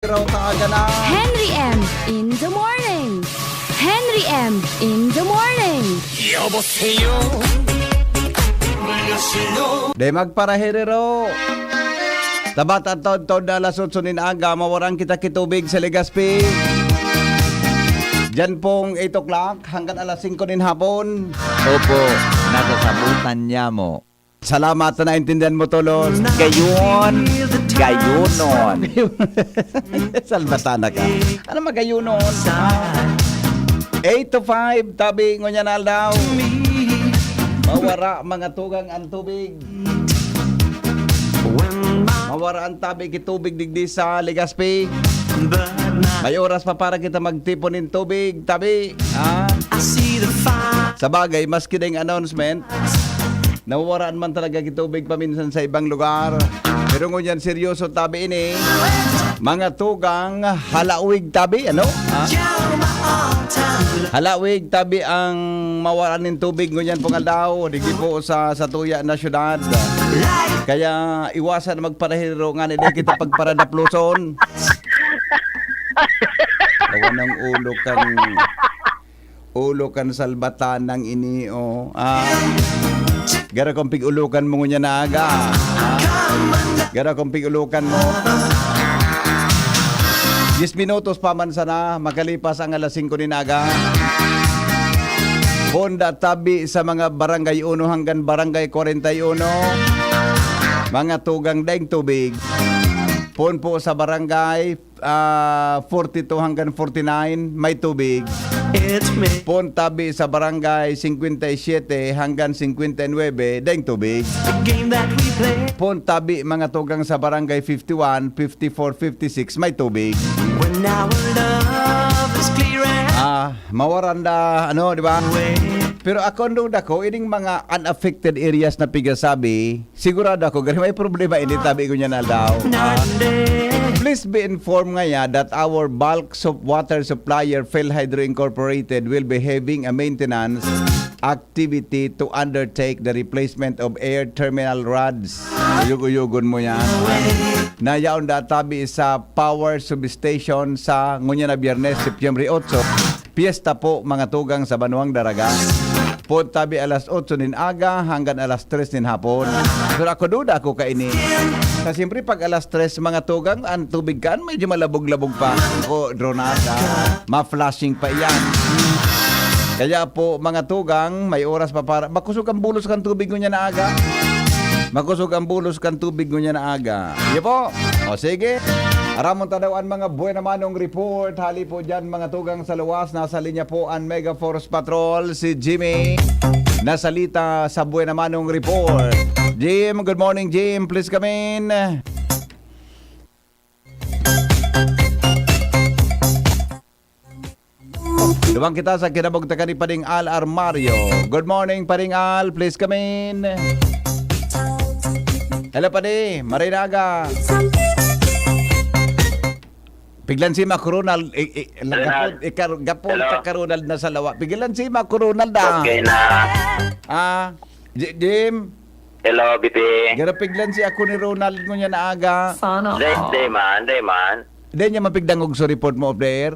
Henry M. in the morning. Henry M. in the morning. De magparaherero. Tabat at taon na alas 8 nin aga, mawarang kita kitubig sa Legazpi. Diyan pong 8 o'clock hanggang alas 5 nin hapon. Opo, nasasabutan niya mo. Salamat na naintindihan mo, Tolos. Gayon, gayunon. Salbatana ka. Ano magayunon? 8 to 5, tabi ngunya na daw. Mawara mga tugang ang tubig. Mawara ang tabi kitubig digdi sa Legazpi. May oras pa para kita magtipon ng tubig, tabi. Sa bagay, maski na yung announcement, nawawaraan man talaga kitubig paminsan sa ibang lugar. Pero ngunyan seryoso tabi ini. Mga tugang halawig tabi, ano? Halawig tabi ang mawaran ng tubig ngunyan pong aldaw. Digi po sa tuya na syudad. Kaya iwasan magparahiro nga nila kita pagparadapluson. Awan ng ulo kan salbatan ng ini, oh. Gara kong pig-ulukan mo ngunya na aga. Gara kong pig-ulukan mo. 10 minutos pa man sana, makalipas ang alas 5 din aga. Honda tabi sa mga barangay 1 hanggang barangay 41. Mga tugang daing tubig. Pon po sa barangay 42 hanggang 49, may tubig. Pon tabi sa barangay 57 hanggang 59, daing tubig. Pon tabi mga tugang sa barangay 51, 54, 56, may tubig. Mawaranda, ano, di ba? Pero ako nung dako, ining mga unaffected areas na pigasabi, sigurado ako, gani may problema ini tabi ko niya na daw. Please be informed nga that our bulk water supplier, Philhydro Incorporated, will be having a maintenance activity to undertake the replacement of air terminal rods. Uyug-uyugon mo yan. Nayaon databi sa power substation sa ngunya na Biyernes, Setyembre 8. Piyesta po mga tugang sa Banuang Daraga. Po tabi alas 8 nin aga hanggang alas 3 nin hapon. Pero ako duda ako kainin. Kasi siyempre pag alas 3 mga tugang, ang tubig kan medyo malabog-labog pa. O dronada, ma-flashing pa iyan. Kaya po mga tugang, may oras pa para makusog ang bulos kan tubig niya na aga. Makusog ang bulos kan tubig niya na aga. Iyo po. O sige. Aramon tadawaan mga buhay naman ng report. Hali po dyan mga tugang sa luwas. Nasa linya po ang Mega Force Patrol, si Jimmy. Nasalita sa buhay naman ng report. Jim, good morning Jim. Please come in. Duwang kita sa kinabugtakan ni Paring Al Armario. Good morning Paring Al. Please come in. Hello Padi, Marinaga. Piglan si Mac Ronald, gapon ka Ronald na sa lawa. Piglan si Mac Ronald da. Okay na. Jim. Hello, Bibi. Gara piglan si ako ni Ronald ngunya na aga. Sana. Day man. Di niya mapigdangog sa report mo of the air.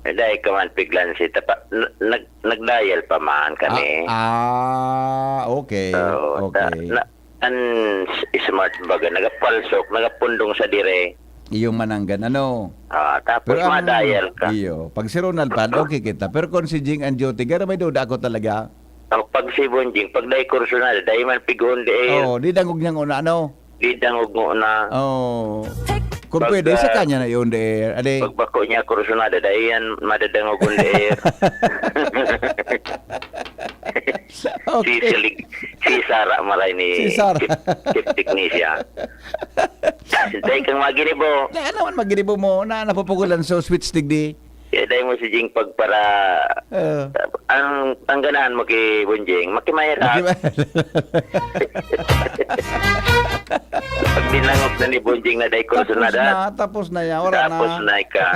Day ka man piglan si tapa. Nag-dial pa man kami. Okay. So, Okay. Smart baga. Nagapalsok, nagapundong sa dire. Iyong mananggan, ano? Tapos ma-dial ka. Iyo. Pag si Ronald pa, okay kita. Pero kung si Jing and Jyoti, gara may duda ako talaga. Ang pag si Bonjing, pag day kursunal, day man pigon de. Di dangog niyang una, ano? Di dangog mo na. Kung Pag, pwede, sa kanya na yun, de. Ade. Pagbako niya kursunal, day yan madadangog on de. Okay. Si Sara malay ni Si Sara. Chief Technician. Day kang maginibo. Ano man maginibo mo na napupugulan so switch digdi. Day mo si Jing pag para ang ganahan mo kay Bunjing, makimaya ka. Pag dinangok na ni Bunjing na day kurso na da. Tapos na yan. Wala na. Tapos na ka.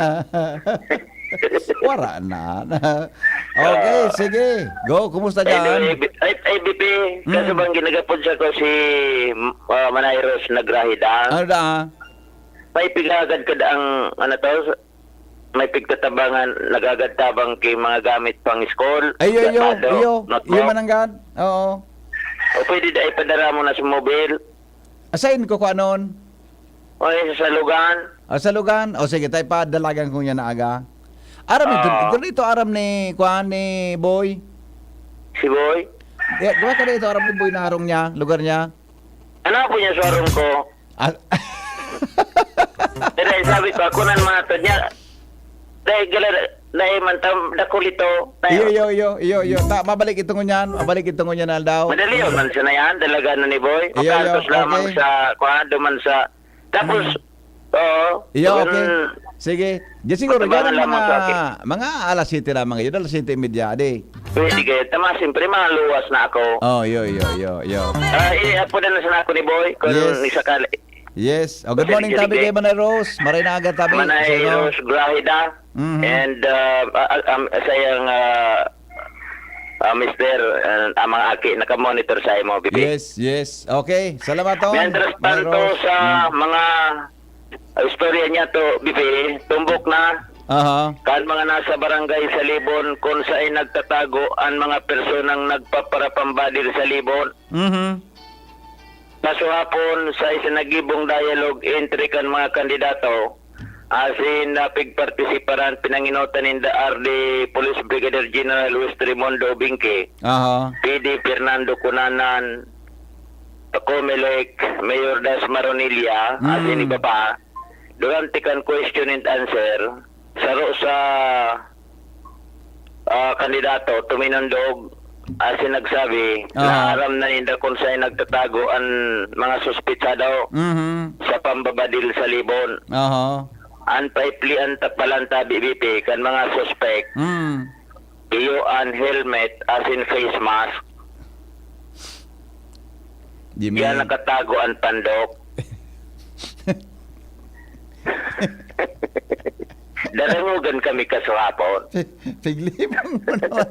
Wala na. Okay, sige. Go, kumusta dyan? Ay, BP, kaso bang ginagapod siya ko si Manayros Nagrahida? Ano da? may pigagad ka ang, ano to, may pigtatabangan, nagagadtabang kay mga gamit pang school. Iyo, notebook. iyo mananggad. Oo. O pwede da ipadara mo na sa mobile. Asain ko anon. O sa salugan. Sa lugan. O sige, tayo pa dalagan ko niya na aga. Aram dito aram ni kuan ni Boy. Si Boy. Gawa ka dito aram ni Boy na harong niya, lugar niya. Ano po niya sa room ko? Ah, Dahil sabi ko, ako nan mga to niya. Dahil man tam dakulito. iyo. Mabalik ito ngunyan. Mabalik ito ngunyan na daw. Madali yun man sa na yan. Dalaga na ni Boy. O Iyo, kantos lamang okay. sa, duman sa, tapos, oo. Iyo, yun, okay. Sige. Diyan siguro, Patabangan yan lamang sa akin. mga alas 7 lamang yun. Alas 7:30, adi. Pwede kayo. Tama, siyempre mga luwas na ako. Oh, yo. Apo na sa ako ni Boy. Kung Yes. isakali. Yes. Oh, good morning, tabi kay Manay Rose. Maray na agad tabi. Manay Sino? Rose Grahida. Mhm. And sayang Mr. Amang Aki, nakamonitor sa imo, Bibi. Yes. Okay. Salamat to. Mientras Manay tanto Rose. sa mga istorya niya to, Bibi, tumbok na Aha. kan mga nasa barangay sa Libon kung saan nagtatago ang mga personang nagpaparapambadir sa Libon. Mhm. Kaso hapon sa isinagibong dialogue entry kan mga kandidato asin napigpartisiparan pinanginotan in the RD Police Brigadier General Luis Trimondo Binque, Aha. PD Fernando Cunanan, Comelec, Mayor Das Maronilla, asin iba pa. Durante kan question and answer, saro sa kandidato tuminandog asin nagsabi na aram na ninda kung saan nagtatago ang mga suspitsado Mhm. sa pambabadil sa Libon. Aha. Anpaiplian tapalanta BBP kan mga suspect iyo an helmet asin face mask Jimmy. yan nakatago ang pandok. Dalangugan kami kaswapon. Piglibang mo naman.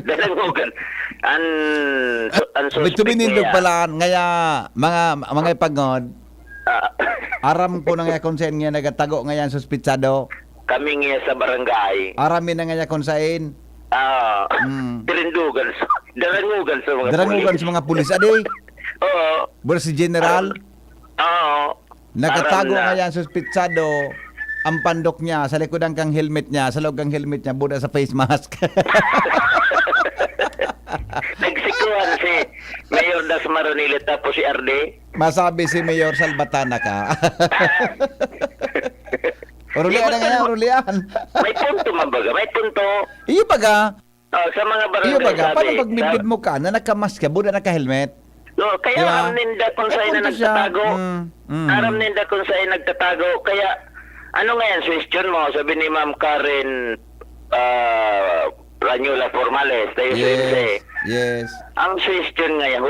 Dalangugan an suspect Tuminindog niya. pala ngaya mga ipagod. Ah, Aram ko na nga kung saan nga nagatago ngayon suspitsado. kami nga sa barangay. Aramin na nga kung saan. Tirindugan dalangugan sa mga Darangugan pulis. sa mga pulis. Adi, Oo. bura si General, Oo. nakatago Aram na. ngayon suspitsado. Ang pandok niya, sa likodan kang helmet niya, sa loob kang helmet niya, buda sa face mask. Nagsikuhan si Mayor Das Maronilla tapos si RD. Masabi si Mayor Salbatana ka. Urulian na nga, urulian. May punto mabaga, may punto. Iyo baga, Sa mga barangay iyo baga, sabi. paano pag midbid mo ka, na nagkamask ka, buda naka-helmet? No, kaya Diba? aram ninda kung saan na Punto siya. nagtatago. Mm. Aram ninda kung saan nagtatago. Kaya, ano nga yan, question mo, sabi ni Ma'am Karen Ranyola Formales, tayo sa IMSE. Yes. Ang question nga yan,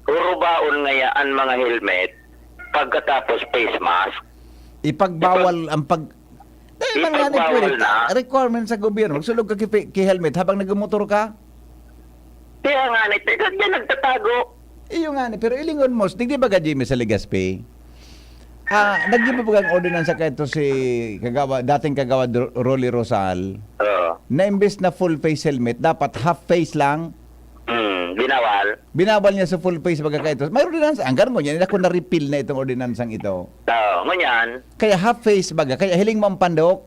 hurubaon nga yan ang mga helmet pagkatapos face mask. Ipagbawal ang pag... Dahil man nga Ipagbawal pwede, na. requirement sa gobyerno, magsulog ka ki-helmet habang nagmumotor ka. Kaya nga, yan nagtatago. Iyo nga ni, pero ilingon mo, di ba ka Jimmy sa Legazpi? Nag-give ba ang ordinance sa kahit si dating kagawad Rolly Rosal na imbes na full face helmet, dapat half face lang. Binawal. Binawal niya sa full face baga kahit. May ordinance, hanggang mo yan, ako na-repeal na itong ordinansang ito. Ngunyan. Kaya half face baga, kaya hiling mo ang pandok.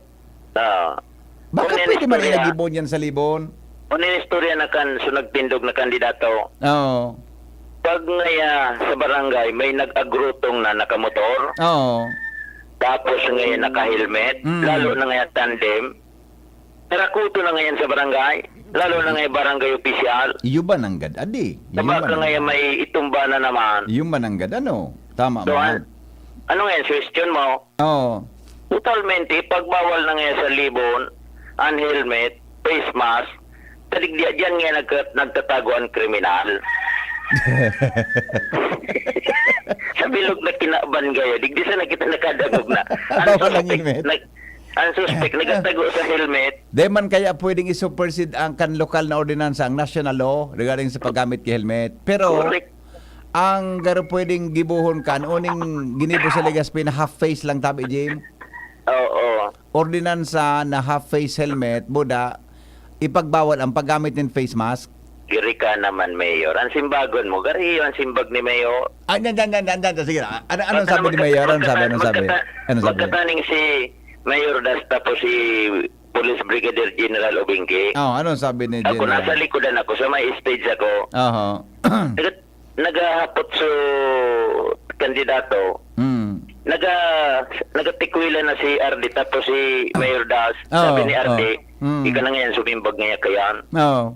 Baka Kung pwede man inistorya- inagibon yan sa libon. Kung inistorya na kan sunagtindog na kandidato, Oo. pag ngaya sa barangay may nag-agrutong na nakamotor, Oo. tapos ngayon naka-helmet, lalo na ngayon tandem, narakuto na ngayon sa barangay, lalo na ngayon barangay opisyal, Iyo ba nanggad? Adi. sabag na ngayon may itumba na naman. Iyo ba nanggad? Ano? Tama So, man. ano ngayon, question mo, Oo. totalmente, pagbawal na ngayon sa libon, ang helmet, face mask, taligdiya dyan nga nagtatago ang kriminal. Sa bilog na kinaban gayo, digdi sa nakita nakadagog na. Bawal ang helmet. Ang suspect nagtatago sa helmet. Di man kaya pwedeng isupersid ang kan lokal na ordinansa, ang national law regarding sa paggamit ng helmet. Pero Correct. ang garo pwedeng gibuhon kan uning ginibo sa Legazpi na half face lang tabi Jim. Oo. Ordinansa na half face helmet buda ipagbawal ang paggamit ng face mask. Giri ka naman, Mayor. Ang simbagon mo, gari ang simbag ni Mayor. Ay, sige. Ano sabi ni Mayor? Ano sabi? Ano sabi? Ano sabi? Magkataning si Mayor Das tapos si Police Brigadier General Obingke. Oh, ano sabi ni Ako General? nasa likodan ako, sa may stage ako. Oho. Nagahapot sa kandidato. Nagatikwila na si RD tapos si Mayor Das. Sabi ni RD, ika na ngayon sumimbag ngayon kayan. Oo.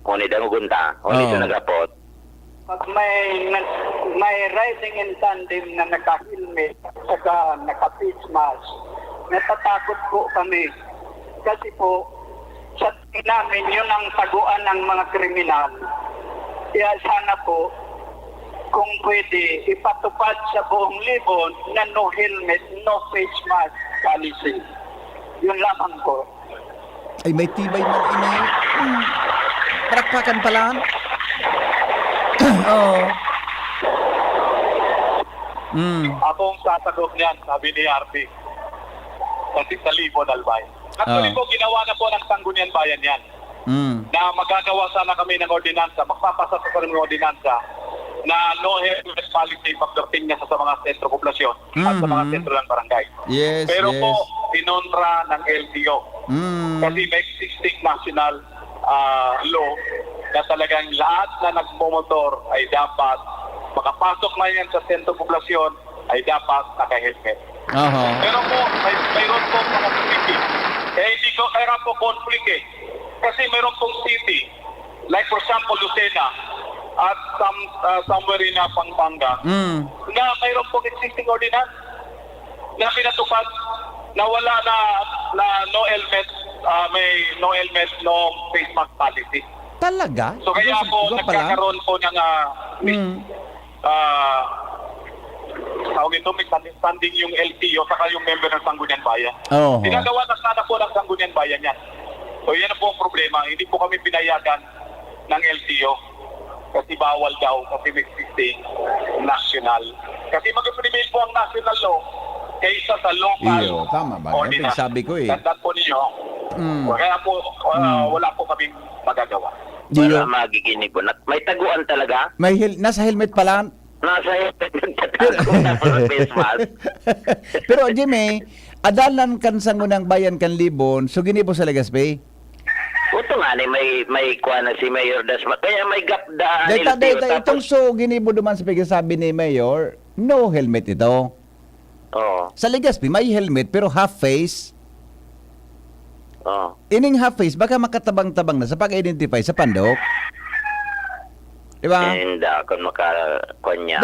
Ngunit ang gunta, ngunit Oo. nagapot. Pag may riding in tandem na naka-helmet saka naka-face mask, natatakot po kami. Kasi po, sa tingin namin, yun ang taguan ng mga kriminal. Kaya sana po, kung pwede, ipatupad sa buong libon na no helmet, no face mask policy. Yun lamang po. Ay, may tibay man inay. Parakpakan pala. Oo. Akong sasagot niyan, sabi ni RP. Kasi sa libon, Albay. Actually po, ginawa na po ng Sangguniang Bayan yan. Na magagawa sana kami ng ordinansa, magpapasa sa kami ng ordinansa na no helmet policy pagdating niya sa mga sentro poblasyon at sa mga sentro ng barangay. Yes, Pero yes. po, inontra ng LTO. Kasi may existing national law na talagang lahat na nagmumotor ay dapat makapasok na yan sa sentro poblasyon ay dapat naka-helmet. Oho. Pero po, mayroon po mga city. Hindi ko kaya po conflict eh. Kasi mayroon pong city, like for example, Lucena, at somewhere in Pampanga, na mayroon pong existing ordinance na pinatupad na wala na no helmet, may no helmet, no face mask policy. Talaga? So kaya po Ikaw pala? nagkakaroon po ng tawag ito, misunderstanding yung LTO saka yung member ng Sangguniang Bayan. Oho. Ginagawa na sana po ng Sangguniang Bayan yan. So yan po ang problema. Hindi po kami pinayagan ng LTO kasi bawal daw kasi may existing national. Kasi mag-implement po ang national law kaysa sa local Iyo, tama ba? ordinance. Sabi ko eh. Tandaan po ninyo. Kaya po wala po kaming magagawa. Iyo. Wala magiginig po. May taguan talaga. Nasa helmet pala. Nasa nagtatago na po ng face mask. Pero Jimmy, adalan kan Sangguniang Bayan kan Libon, so ginibo sa Legazpi. Ito nga ni may kuha na si Mayor Dasma. Kaya may gap daan. Data itong so ginibo duman sa pagkasabi ni Mayor, no helmet ito. Oo. Sa Legazpi may helmet pero half face. Oo. Ining half face baka makatabang-tabang na sa pag-identify sa pandok. Diba? Hindi ako makakunya.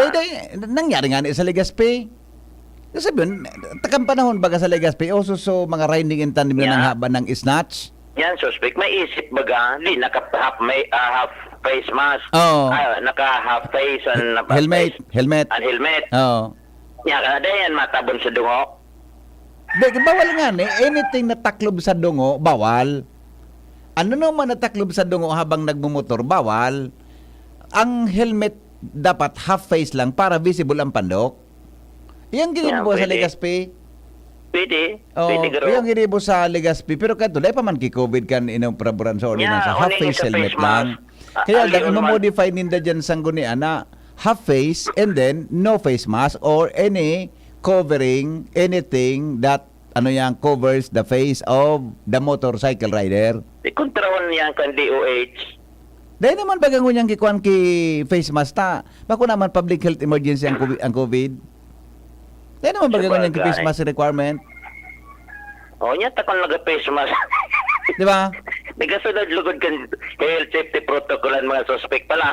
Nangyari nga sa Legazpi. Kasi sabihin, takang panahon baga sa Legazpi, so mga riding in tandem na ng haba ng snatch. Yan, suspect. May isip baga. Hindi, naka-half face mask. Oo. Naka-half face and Helmet. and helmet. Oo. Yan, kada yan matabon sa dungo. Bawal nga anything na taklob sa dungo, bawal. Ano naman na taklob sa dungo habang nagmumotor, bawal. Ang helmet dapat half face lang para visible ang pandok. Iyan ginibo sa pwede. Legazpi. Pwede. Oh, Pwede garo. iyan ginibo sa Legazpi. Pero kadto, pa man ki-COVID kan inong praburan sa ordinansa. Yeah, Half uning face sa helmet face lang. mask. Kaya Ali lang, on man. i-modify ninda dyan Sanggunian na half face and then no face mask or any covering anything that covers the face of the motorcycle rider. Ikontrahon niya kan DOH. Dahil naman bagang ngunyang kikuan ki face mask ta. Bako naman public health emergency ang COVID. Dahil naman bagang ngunyang ki face mask requirement. O niya, takon nag-face mask. Di ba? Nagasunod lugod kan health safety protocol ang mga suspect pala.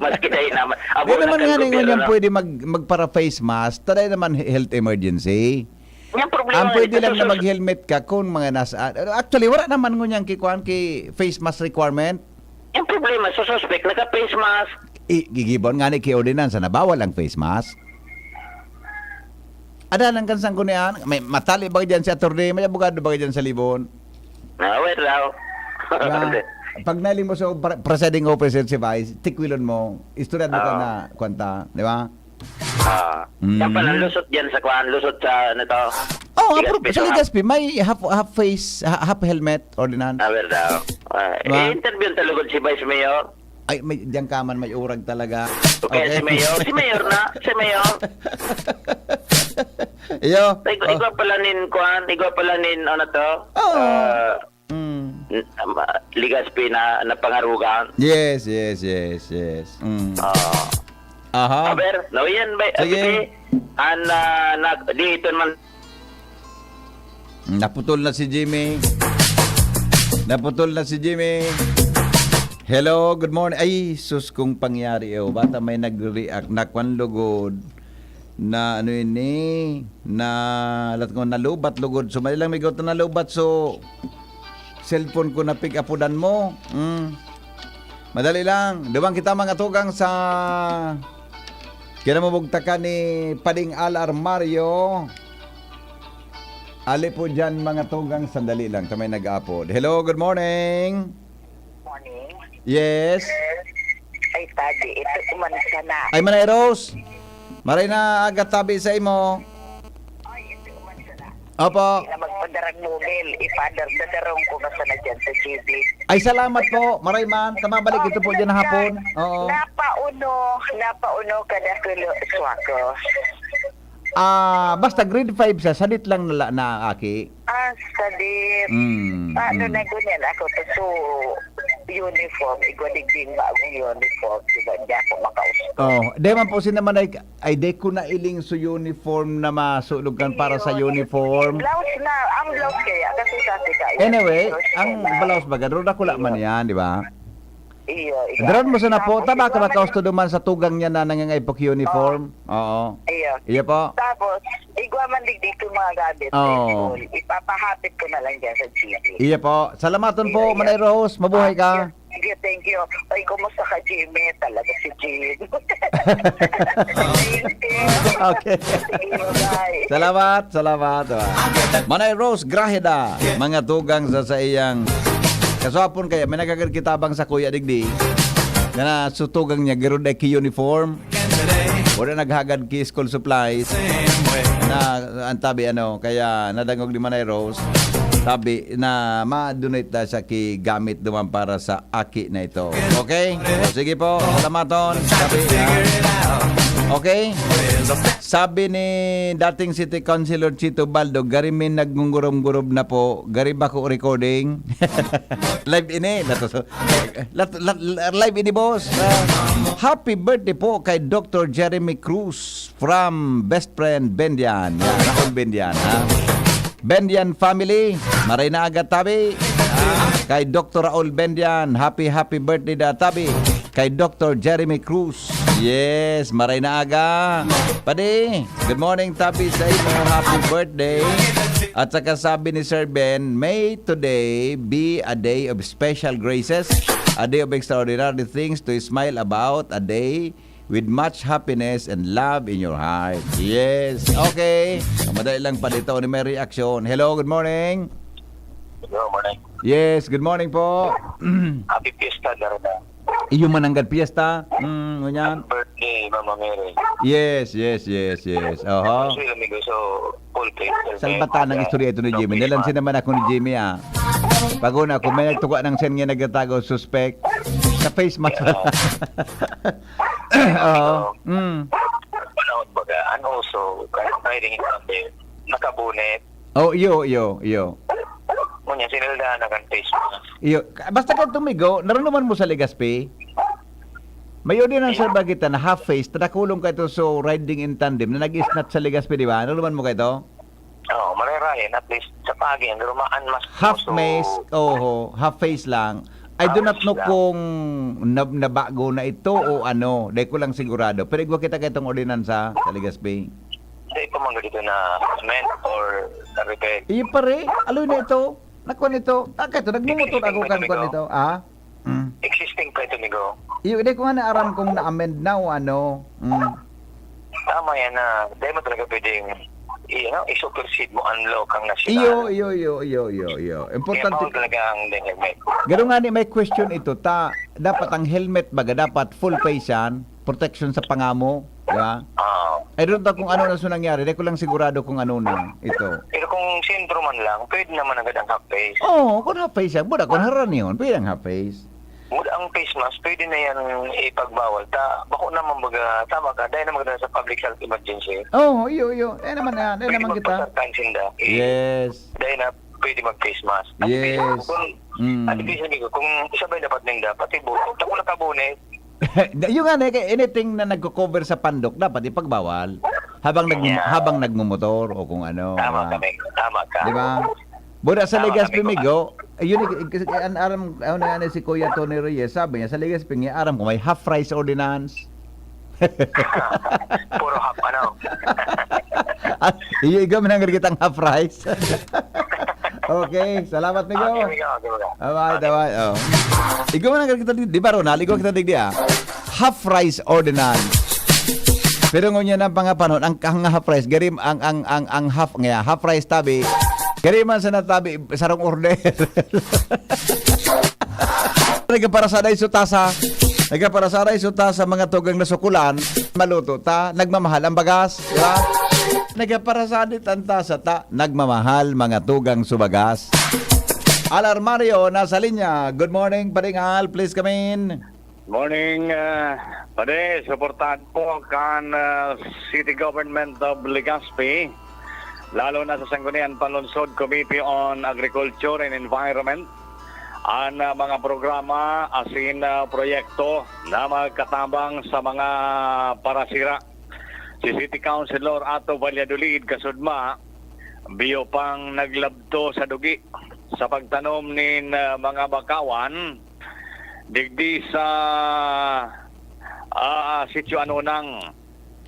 Maski dahil naman. Di naman nga ngunyang na. pwede magpara face mask. Taday naman health emergency. Yung problema. Ang pwede lang na ito, mag-helmet ka kung mga nasa... Actually, wala naman ngunyang kikuan ki face mask requirement. yung problema sa suspect, naka-face mask. Gigibon nga ni ki ordinansa na bawal ang face mask. Ada lang kan Sanggunian, may matali ba dyan si attorney, may abogado ba dyan sa Libon? Wait lang. Diba? Pag nailing mo sa presiding officer si Vice, tikwilon mo, istoryan mo ka Oo. na kwanta, di ba? Yan pala lusot dyan sa kwan, lusot sa ano to. Oh, Ligaspi, sa so, Ligaspi, may half face, half helmet, ordinance. Verdad. Diba? I-interview talugod si Vice Mayor. Ay, may diyan ka man, may urag talaga. Okay, si Mayor. Si Mayor na. Si Mayor. Iyo. Ikaw pala nin kwan, ikaw pala nin ano to. Oo. Uh, Ligaspi na pangarugan. Yes. Aha. Aber, no yan ba? Sige. Dito man. Naputol na si Jimmy. Hello, good morning. Ay, sus kung pangyari bata may nag-react na kwan lugod na ano ini na lat ko nalubat lugod. So may lang may goto na lubat so cellphone ko na pick upan mo. Madali lang. Duwang kita mga tugang sa kinamubugtakan ni Pading Alar Mario. Ali po dyan mga tugang, sandali lang. Tamay nag-upload. Hello, good morning. Morning. Yes. Ay, tadi, ito umansa na. Ay, Manay Rose. Maray na agad tabi sa imo. Ay, ito umansa na. Opo. Na magpadarag mobile, ipadar sa darong ko basta na dyan sa GB. Ay, salamat po. Maray man. Tamabalik ito po dyan na hapon. Oo. Napauno kada kulo swako. Basta grade 5 siya. Sadit lang na aki. Sadip. Ano na ganyan ako to so uniform, igwadigding ba ang uniform, diba, di ako makausap. Oh, di man po sinaman ay di ko na iling sa uniform na masulugan para sa uniform. Blouse na, ang blouse kaya, kasi ka. Anyway, ang blouse baga, doon ako man yan, di ba? Iyo. Doon mo sa na po, tama ka makausto duman sa tugang niya na nangangaypok uniform? Oo. Iyo. Iyo po. Tapos, igwa man digdig yung mga gamit. Oh. Ipapahapit ko na lang dyan sa GB. Iya po. Salamaton po, Manay Rose. Mabuhay ka. Sige, thank you. Ay, kumusta ka, Jimmy? Talaga si Jim. Okay. Sige, bye. Salamat. Manay Rose Graheda, mga tugang sa iyang kaswapon kaya may nagkakakitabang sa Kuya Digdi na sutugang niya giron ki uniform. Wala naghagad ki school supplies na antabi kaya nadangog ni Manay Rose tabi na ma-donate na sa ki gamit duman para sa aki na ito. Okay? O, sige po, salamaton. Okay? Sabi ni dating City Councilor Chito Baldo, gari min nagngungurom-gurob na po, gari ba ko recording? Live ini. Live ini, boss. Happy birthday po kay Dr. Jeremy Cruz from Best Friend Bendian. Yan, akong Bendian, ha? Bendian family, maray na agad tabi. Kay Dr. Raul Bendian, happy birthday da tabi. Kay Dr. Jeremy Cruz. Yes, maray na aga. Padi, good morning tabi sa inyo. Happy birthday. At saka sabi ni Sir Ben, may today be a day of special graces, a day of extraordinary things to smile about, a day with much happiness and love in your heart. Yes. Okay. Madali lang pa dito ni may reaction. Hello, good morning. Good morning. Yes, good morning po. Happy Fiesta, Darna. Iyo mananggad piyesta. Ganyan. Birthday, Mama Mary. Yes. Oho. amigo, so full plate. Salbata ng istorya ito ni Jimmy. Nalansin naman ako ni Jimmy, Paguna, kung may nagtuka ng sen nga nagtatago suspect sa face mask. Oo. Panahon baga. And also, kahit riding in Sunday, nakabunet. Oh, iyo. Ngunyan, sinildahan na kan face mask. Iyo. Basta ka tumigo, narunuman mo sa Legazpi. May ordinance ba kita na half face, tadakulong ka ito so riding in tandem na nag-isnat sa Legazpi, di ba? Narunuman mo ka ito? Oo, marirayan. At least sa pagi, ang rumaan mas Half face, half face lang. I do not know kung nabago na ito o ano. Dahil ko lang sigurado. Pero igwa kita itong ordinansa sa Legazpi. Hindi pa mga dito na amend or na-repair. Iyo pare, aloy na ito. Nakuha nito. Ito, nagmumutot ako kan nito. Existing pa ito, amigo. Iyo, hindi ko nga naaram kung na-amend na o ano. Tama yan na, dahil mo talaga pwedeng isupersede mo ang law kang nasyonal. Iyo. Kaya Importante. bawal talaga ang helmet. Gano'n nga ni may question ito, dapat ang helmet baga, dapat full face yan, protection sa pangamo, di ba? I don't know kung ano na nangyari, di ko lang sigurado kung ano na ito. Pero kung sentro man lang, pwede naman agad ang half face. Oo, kung half face yan, buda kung haran yun, pwede ang half face. Mula ang face mask, pwede na yan ipagbawal. Bako naman baga, tama ka, dahil naman sa public health emergency. Oo, iyo. Naman yan, Pwede naman kita. magpasartan sinda. Yes. Dahil na pwede mag-face mask. Yes. At sabi ko, kung isabay dapat ninda, pati buto, tako na kabunet. Yung nga, anything na nagko-cover sa pandok, dapat ipagbawal. Habang nagmumotor o kung ano. Tama ka. Di ba? Buda sa Tama Legazpi kami, Migo, aram si Kuya Tony Reyes, sabi niya, sa Legazpi niya, aram ko may half price ordinance. Puro half, ano? Iyo man kitang half price. Okay, salamat Migo. Okay. Bye. Oh. Igo man kita di ba Ronald? Igo kita digdi half price ordinance. Pero ngunya na pangapanon ang half price garim ang half price tabi. Garim man sa natabi sarong order. Nagaparasaday sutasa mga tugang nasukulan, maluto ta, nagmamahal ang bagas, di ba? Nagaparasadit ang tasa ta, nagmamahal mga tugang subagas. Alarmario, nasa linya. Good morning, Paringal. Please come in. Morning, Pade. Suportahan po kan City Government of Legazpi, lalo na sa Sangguniang Panlungsod Committee on Agriculture and Environment, ang mga programa asin proyekto na magkatabang sa mga parasira. Si City Councilor Ato Valladolid kasudma, biyo pang naglabto sa dugi sa pagtanom nin mga bakawan digdi sa sitio Anunang,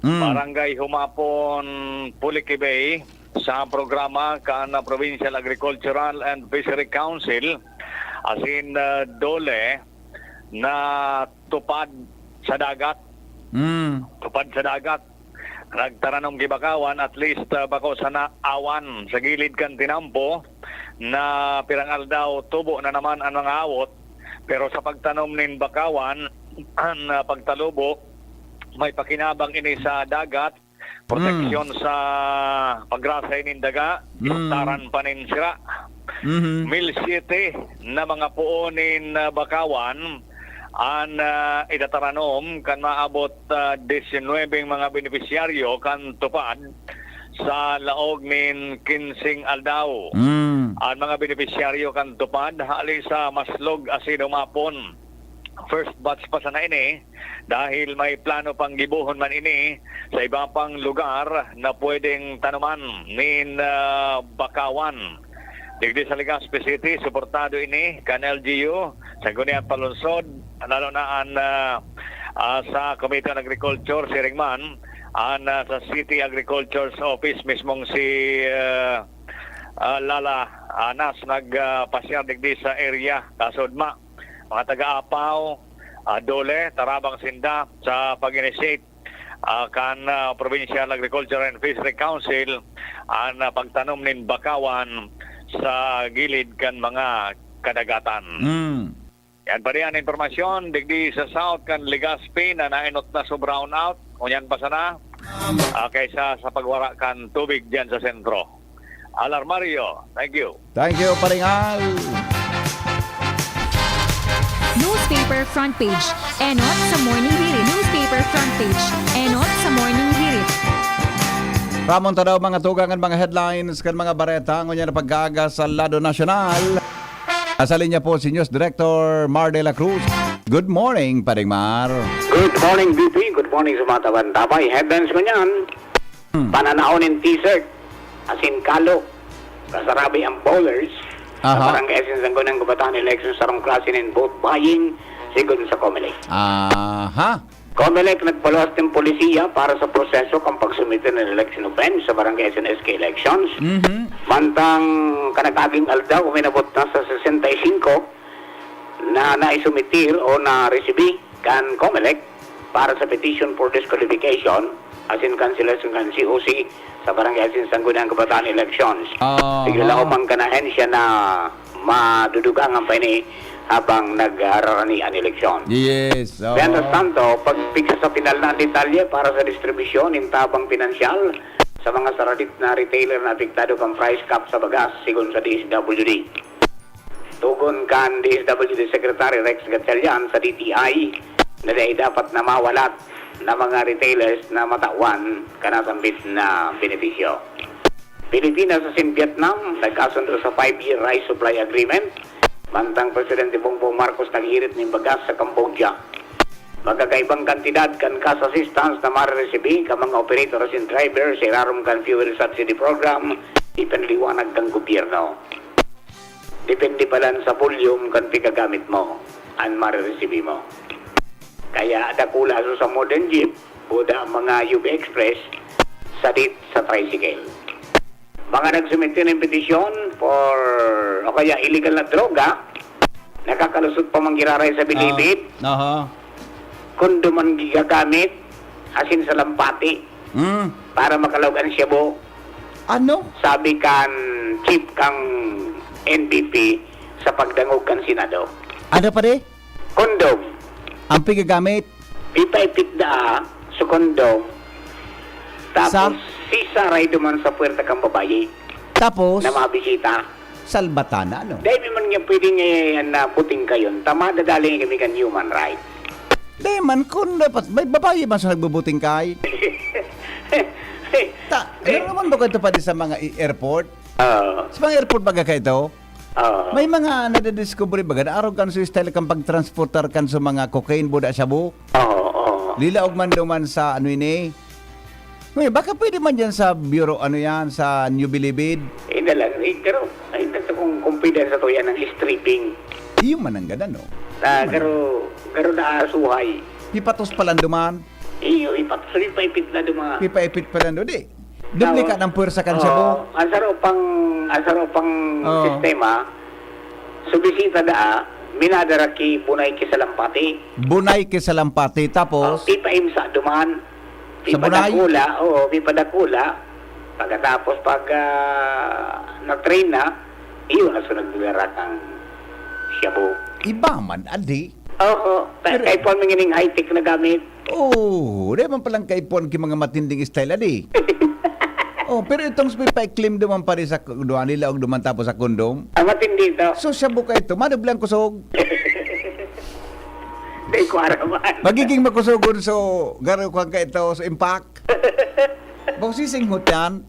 Barangay Humapon, Pulikibay, sa programa kan Provincial Agricultural and Fishery Council asin dole na tupad sa dagat. Nagtaranong gibakawan at least bako sana awan sa gilid kan tinampo na pirangal daw tubo na naman ang mga awot, pero sa pagtanom nin bakawan ang pagtalubo may pakinabang ini sa dagat, proteksyon sa pagrasay nin daga, taran pa nin sira. Mil 7 na mga puonin bakawan ang itataranom kan maabot 19 mga benepisyaryo kan tupad sa laog nin 15 aldaw. Ang mga benepisyaryo kan tupad hali sa Maslog asin Humapon. First batch pa sana ini dahil may plano pang gibuhon man ini sa iba pang lugar na pwedeng tanuman nin bakawan. Digdi sa Legazpi City, suportado ini kan LGU, Sangguniang Panlungsod, lalo na sa Committee on Agriculture, si Ringman, sa City Agriculture's Office, mismong si Lala Anas, nagpasyar digdi sa area, kasudma. Mga taga-Apaw, Dole, Tarabang Sinda, sa pag-initiate kan Provincial Agriculture and Fishery Council, ang pagtanom nin bakawan sa gilid kan mga kadagatan. Yan pa rin ang informasyon digdi sa South kan Legazpi na nainot na so brown out. Kunyan pa sana kaysa sa pagwara kan tubig dyan sa sentro. Alarmario, thank you. Thank you, Paringal. Newspaper front page. Enot sa Morning Virit. Newspaper front page. Enot sa Morning Virit. Ramon tadaw mga tugangan, mga headlines kan mga bareta ngunya na paggaga sa Lado Nacional. Nasa linya po si News Director Mar de la Cruz. Good morning, Paring Mar. Good morning, BP. Good morning sa mga tabay. Headlines ko niyan. Pananaonin t-shirt. Asin kalo. Kasarabi ang bowlers. Sa barangay Asin Sangguniang Kabataan Elections sarong klase ng vote buying sigon sa Comelec. Comelec nagpaluwas ng polisiya para sa proseso kang pagsumite ng election offense sa barangay SNSK elections. Mantang kanagaging aldaw, uminabot na sa 65 na naisumitir o na-recibe kan Comelec para sa petition for disqualification asin councilors ng COC sa barangay asin Sangguniang Kabataan elections. Ah. Bigla ako mang kanahen siya na madudugang ang ini habang nag-ararani ang eleksyon. Yes. Oh. Mientras tanto, pagpiksa sa pinal na detalye para sa distribusyon ng tabang pinansyal sa mga saradit na retailer na apektado kang price cap sa bagas sigon sa DSWD. Tugon kan DSWD Secretary Rex Gatchalian sa DTI na dahil dapat na mawalat na mga retailers na matawan kanasambit na benepisyo. Pilipinas sa Vietnam nagkasundo sa 5-year rice supply agreement. Mantang Presidente Bongbong Marcos naghirit ng bagas sa Cambodia. Magkakaibang kantidad kan cash assistance na marireceive ka mga operators and drivers sa irarom kan fuel subsidy program ipanliwanag ng gobyerno. Depende pa lang sa volume kan pigagamit mo ang marireceive mo. Kaya dakula sa modern jeep buda mga UB Express sa tricycle. Mga nagsumite ng petisyon for o kaya illegal na droga, nakakalusot pa manggiraray sa bilibid, Aha. kundo man gigagamit, asin sa lampati, para makalawgan siya bo. Ano? Sabi kan chief kang NBP sa pagdangog kan Senado. Ano pa de? Kondom, Ang pigagamit ipaipit da sa kondom, tapos sisaray duman sa puwerta kang babayi tapos na mabisita. salbatana ano? Dahil man nga pwedeng na puting kayon, tama dadaling kami kan human rights. Di man kung dapat may babae man sa nagbubuting kay. Ano naman ba ito pati sa mga airport? Sa mga airport baga ka ito? May mga nadidiscovery baga na araw kan sa style kang pagtransportar kan sa mga cocaine buda shabu. Lila og man duman sa ano ini. May baka pwede man diyan sa bureau ano yan sa New Bilibid. Pero ay nagta kong confidence sa to yan ng stripping. Iyo man ang ganda no. Pero na suhay. Pipatos pa lang duman. Iyo ipatuloy pa ipit na duma. Pipaipit pa lang do di. Duplika ng puwersa kan shabu. Ang saro pang sistema. Subisita da minadaraki bunay ki sa lampati. Bunay ke sa lampati tapos Pipaimsa duman. Sa bunay? Pipadakula. Pagkatapos pag na-train na, iyo na sunod nila ang shabu. iba man adi. Oo. Kaya po mangining high-tech na gamit. Oh, di man palang kaipon ki mga matinding style adi. Oh, pero itong pipa-claim duman pa rin sa duwan nila og duman tapos sa kondom. Ang matindi ito. So siya buka ito, madublang kusog. Hindi ko araman. Magiging makusugon so garo ko ka ito sa impact. Bosising hutan.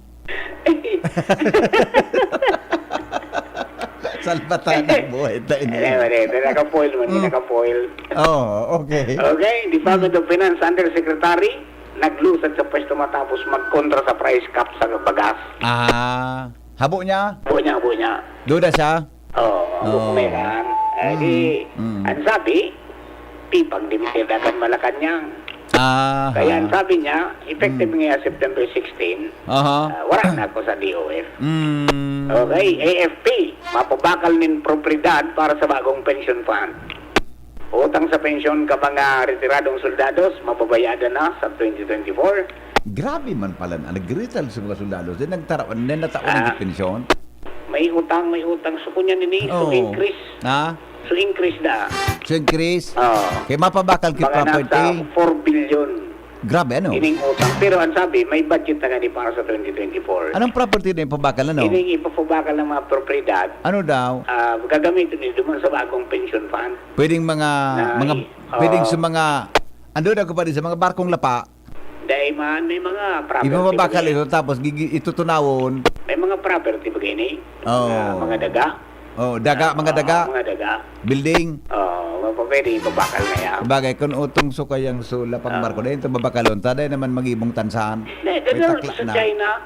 Salbatan ang buhay ito. Nakapoil man, nakapoil. Oh, okay. Okay, Department of Finance Undersecretary, naglusad sa pwesto matapos magkontra sa price cap sa bagas. Habo niya? Bunya. Duda siya? Oo, meron. Ang sabi, pipag dimitidagan Malacanang. Kaya ang sabi niya, effective ngayon September 16, wala na ako sa DOF. Okay, AFP, mapabakal nin propriedad para sa bagong pension fund. Utang sa pensyon ka mga retiradong soldados, mapabayadan na sa 2024. Grabe man pala na. Nag-retail sa mga soldados. Then nagtarawan, then nataon ng pensyon. May utang. So kunya nini, so increase. So increase da. So increase? Oo. Kaya mapabakal ki Mga property. nasa 4 billion. Grabe, ano? Ining utang. Pero ang sabi, may budget na gani para sa 2024. Anong property na yung pabakal, ano? Ining ipapabakal ng mga propriedad. Ano daw? Gagamitin nito duman sa bagong pension fund. Pwedeng pwedeng sa mga, ando na ko pa rin sa mga barkong lapa. Dahil man, may mga property. Ipapabakal bagay. ito, tapos itutunawon. May mga property ba gini? Mga daga. Oh, mga daga. Mga daga. Building. Pwede ipabakal na yan. Bagay, kung utong sukayang sula pang barko, dahil ito babakalon, taday naman mag-ibong tansahan. Dahil sa China,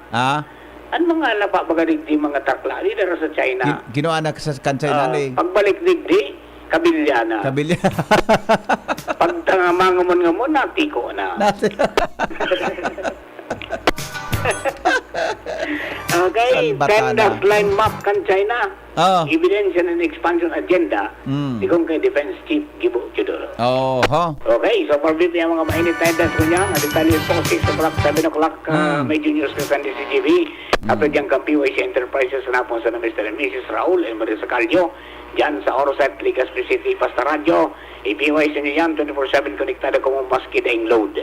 ang mga lapa baga digdi mga takla, di dara sa China. Kinuha na sa kansay na eh. Pagbalik digdi, kabilyana. Kabilya. Pag mangamon-ngamon, natiko na. Natin. Okay, Ang bata 10 na. line map kan China. Oh. Evidence and expansion agenda. Mm. Ikong kay Defense Chief Gibo Chudoro. Oh, ho. Okay, so for brief yung mga mainit na idas ko niya, detalye po 6 o'clock, 7 o'clock, may juniors ka sa CCTV. Ato dyan kang PYC Enterprises na po sa Mr. and Mrs. Raul and Marisa Calio. Diyan sa Orosat, Ligas City, Pasta Radio. I-PYC niyo yan, 24/7 konektado ko mong maski daing load.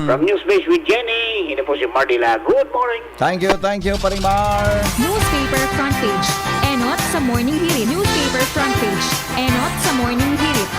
From Newsbase with Jenny, ito po si Mardila. Good morning. Thank you, Parimar. Newspaper front page. Enot sa morning hirit. Newspaper front page. Enot sa morning hirit.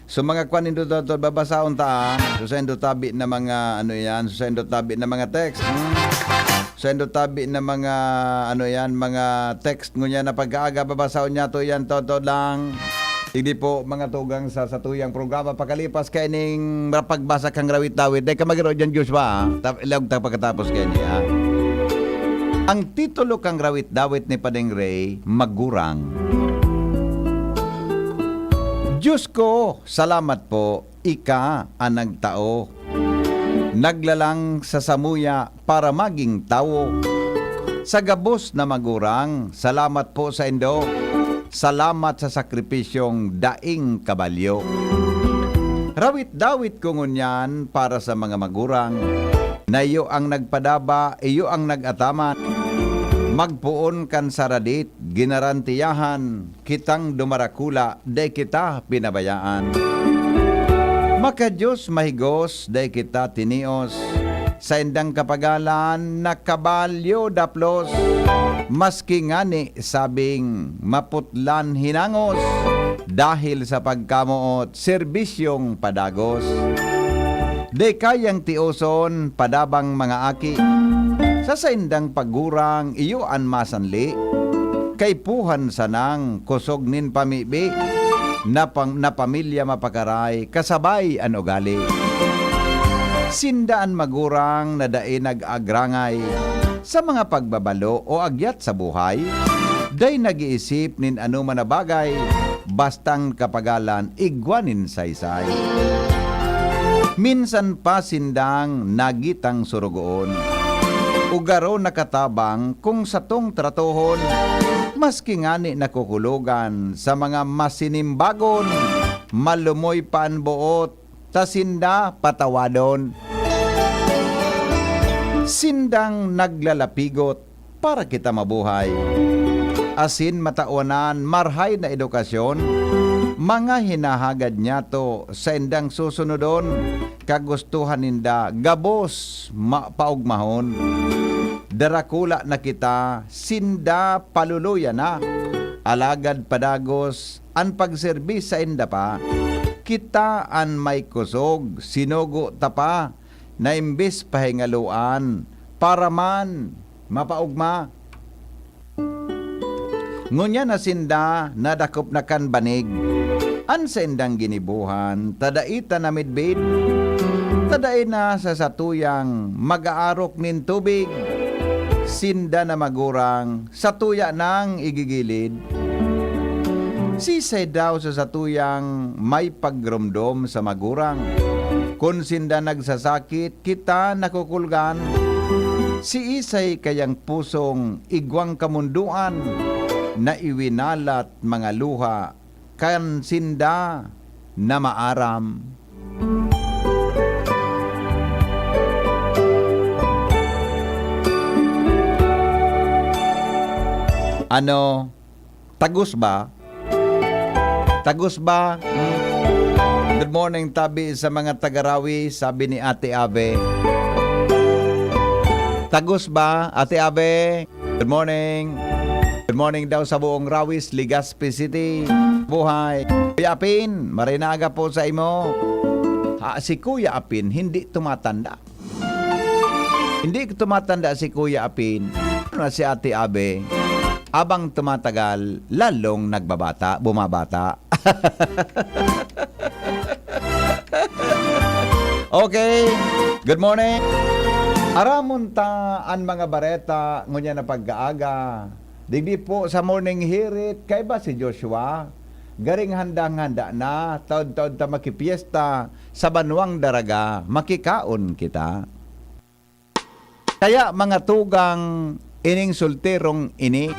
So mga kwan indo to babasaon ta, so sa indo tabi na mga ano yan, so sa indo tabi na mga text. So indo tabi na mga ano yan, mga text ngunya na pagkaaga babasaon niya to yan to lang. Hindi po mga tugang sa tuyang programa pakalipas kay ning pagbasa kang rawit-dawit. Dai ka magiro diyan Joshua. Ilag ta pagkatapos kay niya. Ang titulo kang rawit-dawit ni Padeng Ray, Magurang. Diyos ko, salamat po, ika ang nagtao. Naglalang sa samuya para maging tao. Sa gabos na magurang, salamat po sa Indo. Salamat sa sakripisyong daing kabalyo. Rawit-dawit ko ngunyan para sa mga magurang. Na iyo ang nagpadaba, iyo ang nag-ataman. Magpuon kan saradit, ginarantiyahan, kitang dumarakula, day kita pinabayaan. Maka Diyos mahigos, day kita tinios, sa indang kapagalan, nakabalyo daplos, maski ngani sabing maputlan hinangos, dahil sa pagkamuot, serbisyong padagos. Day kayang tioson, padabang mga aki, sa saindang pagurang iyo an masanli, kay puhan sanang kusog nin pamibi, na pamilya mapakaray, kasabay an ugali. Sindaan magurang na dae nag-agrangay, sa mga pagbabalo o agyat sa buhay, day nag-iisip nin ano man na bagay, bastang kapagalan igwanin saysay. Minsan pa sindang nagitang surugoon, ugaro nakatabang kung satong tratohon, maski ngani nakukulugan sa mga masinimbagon, malumoy panbuot, tasinda patawadon. Sindang naglalapigot para kita mabuhay. Asin matawanan, marhay na edukasyon, mga hinahagad niya to sa indang susunodon, kagustuhan ninda, gabos, paugmahon. Darakula na kita, sinda paluluya na, alagad padagos, an pagserbis sa inda pa, kita an may kusog, sinugo tapa, na imbis pahingaluan, para man, mapaugma. Ngunya na sinda, nadakop na kan banig, an sa indang ginibuhan, tadaita na midbid, tadain na sa satuyang mag-aarok nin tubig, sinda na magurang, satuya nang igigilid. Sisay daw sa satuyang may pagrumdom sa magurang, kung sinda nagsasakit, kita nakukulgan, si isay kayang pusong igwang kamunduan, na iwinalat mga luha, kan sinda na maaram. Ano, tagus ba? Tagus ba? Good morning tabi sa mga tagarawi, sabi ni Ate Abe. Tagus ba, Ate Abe? Good morning. Good morning daw sa buong Rawis, Legazpi City. Buhay. Kuya Apin, marinaga po sa imo. Si Kuya Apin, hindi tumatanda. Hindi tumatanda si Kuya Apin. Ano si Ate Abe? Abang tumatagal, lalong nagbabata, bumabata. Okay. Good morning. Aramon ta ang mga bareta ngunya na pagkaaga. Digdi po sa morning hirit kay ba si Joshua? Garing handang-handa na taod-taod ta makipiesta sa Banwang Daraga, makikaon kita. Kaya mga tugang ining sulterong ini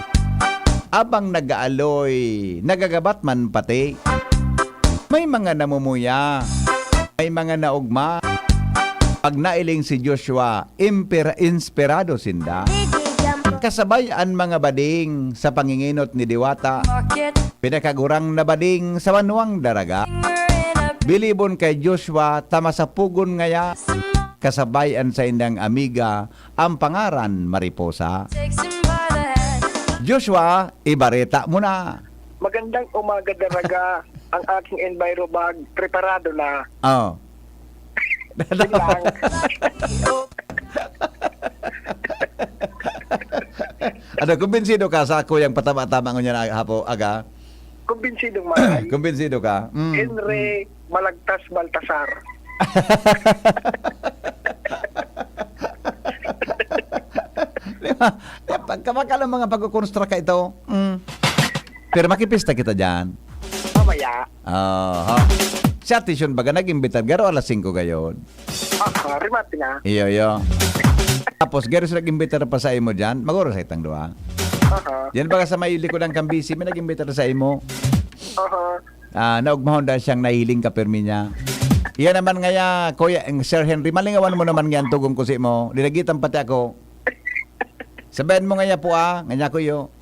abang nagaaloy, nagagabat man pati. May mga namumuya, may mga naugma. Pag nailing si Joshua, inspirado sinda. Kasabay ang mga bading sa panginginot ni Diwata. Pinakagurang na bading sa Banwang Daraga. Bilibon kay Joshua, tama sa pugon ngaya. Kasabayan sa indang amiga, ang pangaran Mariposa. Joshua, ibareta mo na. Magandang umaga, Daraga. Ang aking enviro bag, preparado na. Oh. Yun lang. Ano, kumbinsido ka sa ako yung patama-tama ko niya na hapo aga? Kumbinsidong malay. Kumbinsido ka? Henry Malagtas Baltasar. Pagkamakala mga pagkukonstruct ka ito. Pero makipista kita dyan. Mamaya. Si Atisyon baga nag-imbitar. Garo alas 5 gayon. Rimati na. Iyo. Tapos garo sila nag-imbitar pa sa imo dyan. Maguro sa itang dua. Yan baga sa may likod ng kambisi. May nag-imbitar sa imo. Naugmahon dahil siyang nahiling ka permi niya. Iyan naman ngaya, Kuya, Sir Henry, malingawan mo naman ngayon tugong kusi mo. Dinagitan pati ako. Sabihin mo ngaya po ngaya ko yo.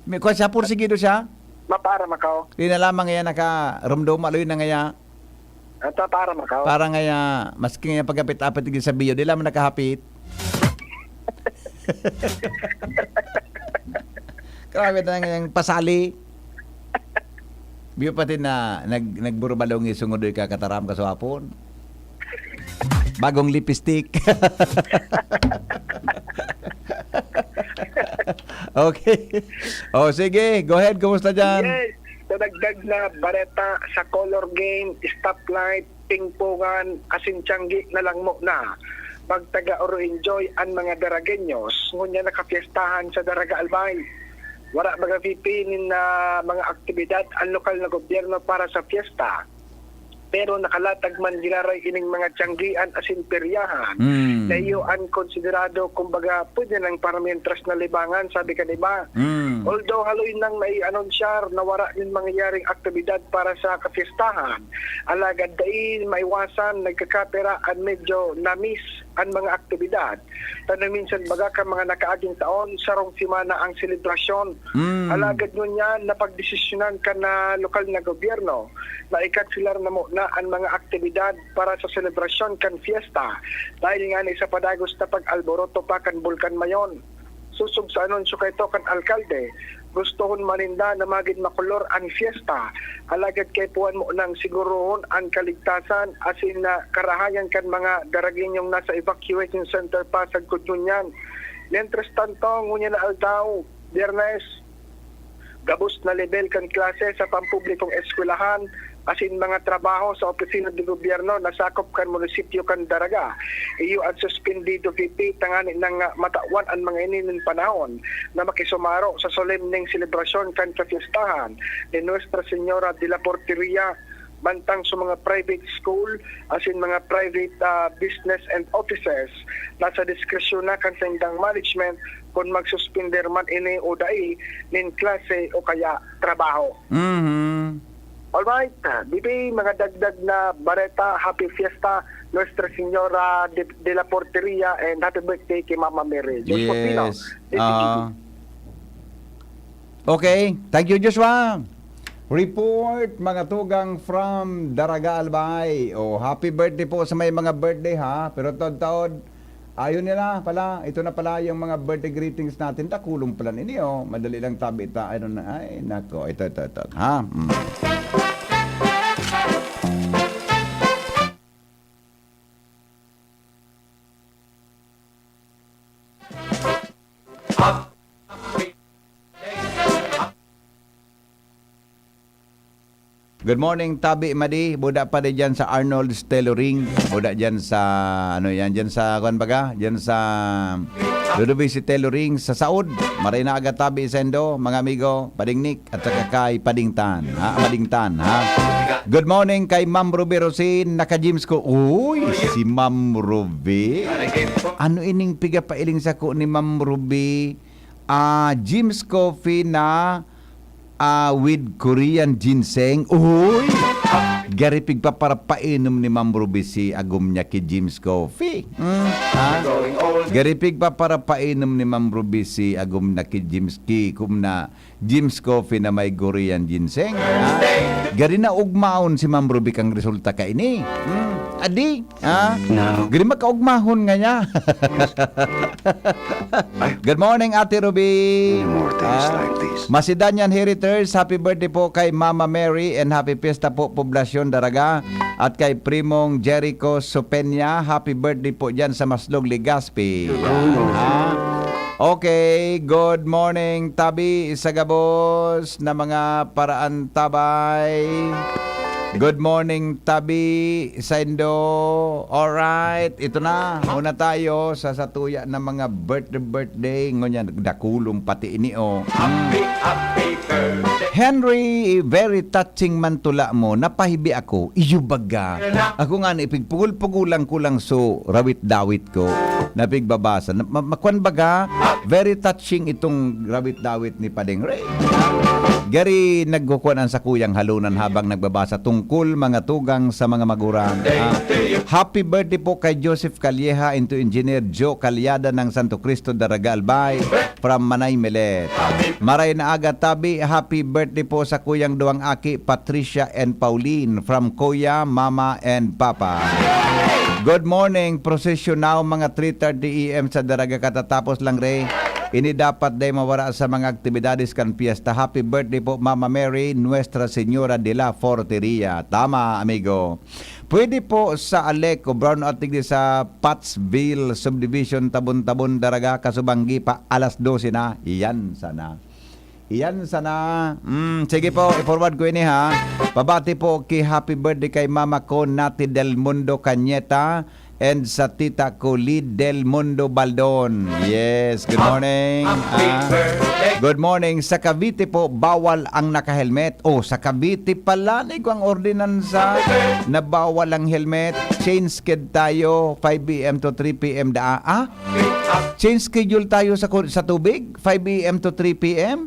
May kuya siya, pursigido siya. Mapara makaw. Di na lamang ngaya naka-rumdom, aloy na ngaya. Ito para makaw. Para ngaya, maski ngaya pagkapit-apit tigil sa biyo, di lamang nakahapit. Grabe na ngayang pasali. Biyo pati na nagburubalong isungodoy ka kataram ka sa hapon. Bagong lipstick. Okay. Sige. Go ahead. Kumusta dyan? Yes. Nadagdag na bareta sa color game, stoplight, pingpongan, asintiyanggi na lang mo na. Pagtaga oro enjoy ang mga Daragenyos, ngunya nakapiestahan sa Daraga Albay. Wala magapipinin na mga aktibidad ang lokal na gobyerno para sa fiesta. Pero nakalatag man ginaray ining mga tiyanggian asin peryahan. Na iyo ang konsiderado, kumbaga, pwede nang paramientras na libangan, sabi ka diba? Although haloy nang mai-anonsyar na wala din mangyayaring aktibidad para sa kapistahan, alagad dain maiwasan, nagkakapera at medyo namis ang mga aktibidad. Tano minsan baga ka mga nakaaging taon, sarong simana ang selebrasyon. Alagad mo niyan na pagdesisyonan ka na lokal na gobyerno na ikatfilar na mo na ang mga aktibidad para sa selebrasyon kan fiesta. Dahil nga ni sa padagos na pag-alboroto pa kan Bulkan Mayon. Susub sa anunsyo kay to kan alkalde, gustohon maninda na maging makulor ang fiesta. Alagad kay puan mo nang sigurohon ang kaligtasan asin na karahayan kan mga Daragenyong nasa evacuation center pa sa Kudunyan. Mientras tanto, ngunya na aldaw, Biyernes, gabos na level kan klase sa pampublikong eskwelahan, asin mga trabaho sa opisina ng gobyerno na sakop kan munisipyo kan Daraga. Iyo ang suspendido VP tangani ng matawan ang mga inin panahon na makisumaro sa solemneng selebrasyon kan kapistahan ni Nuestra Señora de la Porteria bantang sa mga private school asin mga private business and offices nasa diskresyon na kan sa indang management kung magsuspender man ini o dai nin klase o kaya trabaho. Alright, bibi mga dagdag na bareta, happy fiesta, Nuestra Señora de la Porteria, and happy birthday kay Mama Mary. Yes. Okay, thank you Joshua. Report mga tugang from Daraga Albay. Happy birthday po sa may mga birthday ha. Pero taod-taod, ayun nila pala. Ito na pala yung mga birthday greetings natin. Takulong pala ninyo. Madali lang tabi. Ay, nako. Ito. Ha? Good morning, Tabi Madi. Buda pa din dyan sa Arnold's Tailoring. Buda dyan sa, ano yan, dyan sa, kuan baga? Dyan sa Ludovic Tailoring sa Saud. Maray na aga Tabi Sendo, mga amigo, Padingnik, at saka kay Padingtan. Padingtan, ha? Good morning kay Ma'am Ruby Rosin, naka-gyms ko. Uy, si Ma'am Ruby. Ano ining piga-pailing sa ko ni Ma'am Ruby? Jim's Coffee na with Korean ginseng. Uy! Garipig pa para painom ni Ma'am Ruby si agum niya ki Jim's Coffee. Garipig pa para painom ni Ma'am Ruby si agum na ki Jim's Coffee na may Korean ginseng. Gari na ugmaon si Ma'am Ruby kang resulta ka ini. Adi, no. Gari makaugmahon nga niya. Good morning, Ate Ruby. Masidanyan Heritage, happy birthday po kay Mama Mary and happy fiesta po Poblasyon Daraga. At kay Primong Jericho Sopenya, happy birthday po dyan sa Maslog, Legazpi. Okay, good morning Tabi Isagabos na mga paraan tabay. Good morning, Tabi Saindo. Alright, ito na. Muna tayo sa satuya ng mga birthday. Ngunyan, dakulong pati ini, oh. Happy birthday. Henry, very touching man tula mo. Napahibi ako. Iyubaga. Ako nga, ipigpugul-pugulang kulang so rawit-dawit ko. Napigbabasa. Makwan baga, very touching itong rawit-dawit ni Padeng Ray. Gari nagkukunan sa kuyang halunan habang nagbabasa tungkol mga tugang sa mga magurang. Happy birthday po kay Joseph Calleja into Engineer Joe Calyada ng Santo Cristo Daraga Albay from Manay Melet. Maray na aga Tabi, happy birthday po sa kuyang duwang aki Patricia and Pauline from Kuya, Mama and Papa. Good morning, procession now mga 3:30 AM sa Daraga katatapos lang re. Ini dapat day mawara sa mga aktibidades kan fiesta. Happy birthday po Mama Mary, Nuestra Señora de la Forteria. Tama, amigo. Pwede po sa Aleco, Brown Atig sa Pottsville Subdivision, Tabon-Tabon, Daraga, Kasubanggi pa, alas 12 na. Iyan sana. Iyan sana. Sige po, i-forward ko ini ha. Pabati po ki happy birthday kay Mama ko, Nati Del Mundo Cañeta. And sa tita ko, Lid Del Mundo Baldon. Yes, good morning. Good morning. Sa Cavite po, bawal ang naka-helmet. Sa Cavite pala, ko ang ordinansa na bawal ang helmet. Change schedule tayo, 5 PM to 3 PM Change schedule tayo sa tubig, 5 AM to 3 PM?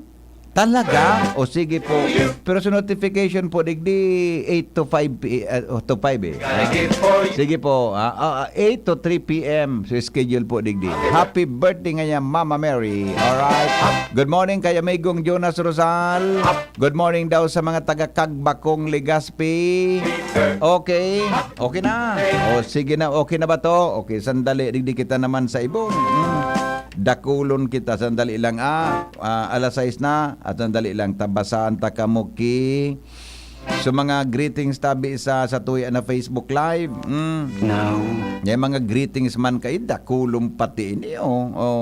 Talaga? Sige po. Pero sa notification po, digdi 8 to 5 to 5 eh. Sige po. 8 to 3 PM. So schedule po digdi. Happy birthday ngayon, Mama Mary. Alright. Good morning kay Amigong Jonas Rosal. Good morning daw sa mga taga-Kagbakong Legazpi. Okay. Okay na. Sige na. Okay na ba to? Okay, sandali. Digdi kita naman sa ibon. Dakulon kita sandali lang alas 6 na at sandali lang tabasaan ta kamuki so mga greetings Tabi sa tuya na Facebook live. No. Yung mga greetings man kay dakulong pati ini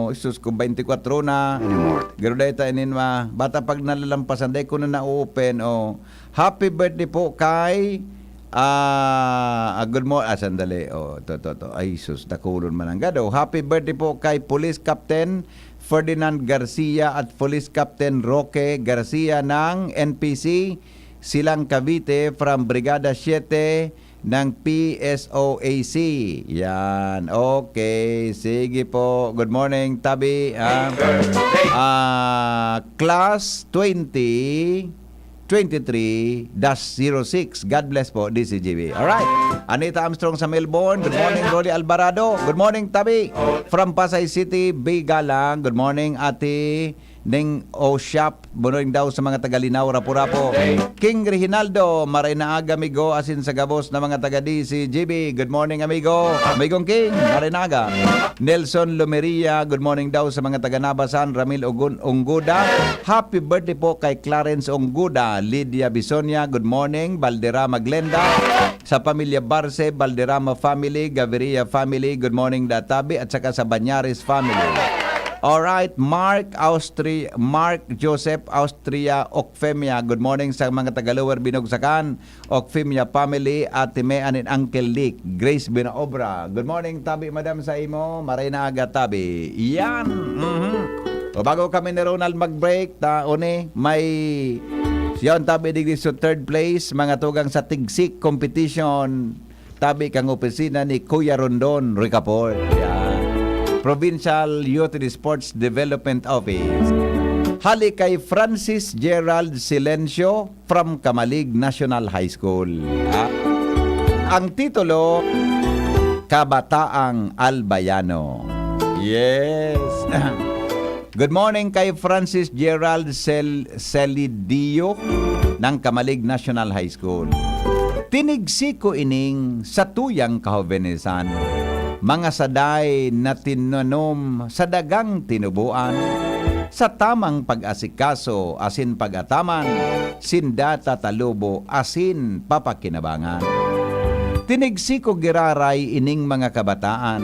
isus ko 24 na garo dayta inin bata pag nalalampasan day ko na open happy birthday po kay good morning. Sandali. To. Ay, sus, dakulon man ang gado. Happy birthday po kay Police Captain Ferdinand Garcia at Police Captain Roque Garcia ng NPC Silang Cavite from Brigada 7 ng PSOAC. Yan. Okay. Sige po. Good morning, Tabi. Class 23-06. God bless po, DCGB. Alright. Anita Armstrong sa Melbourne. Good morning, Rolly Alvarado. Good morning, Tabi. From Pasay City, Bigalang. Good morning, Ate Ning Shop. Bunoing daw sa mga taga-Linaw, Rapo-Rapo. King Reginaldo, maray na aga, amigo. Asin sa gabos na mga taga-DCGB. Good morning, amigo. Amigong King, maray na aga. Nelson Lumeria, good morning daw sa mga taga-Nabasan. Ramil Ongguda. Happy birthday po kay Clarence Ongguda. Lydia Bisonia, good morning. Valderrama Glenda. Sa pamilya Barce, Valderrama family, Gaviria family, good morning Databi. At saka sa Banyares family. Alright, Mark Joseph Austria Okfemia. Good morning sa mga Tagalower Binugsakan, Okfemia family, Ate May and Uncle Dick, Grace Binaobra. Good morning tabi madam sa imo, maray na aga tabi. Yan. O bago kami ni Ronald mag-break, may yon tabi digdi sa third place, mga tugang sa Tigsik competition. Tabi kang opisina ni Kuya Rondon Ricaport. Yan. Provincial Youth and Sports Development Office. Hali kay Francis Gerald Silencio from Kamalig National High School. Ang titulo, Kabataang Albayano. Yes. Good morning kay Francis Gerald Celidio ng Kamalig National High School. Tinigsi ko ining sa tuyang kahobenesan, mga saday na tinanom sa dagang tinubuan, sa tamang pag-asikaso asin pag-ataman, sindata talubo asin papakinabangan. Tinigsi ko giraray ining mga kabataan,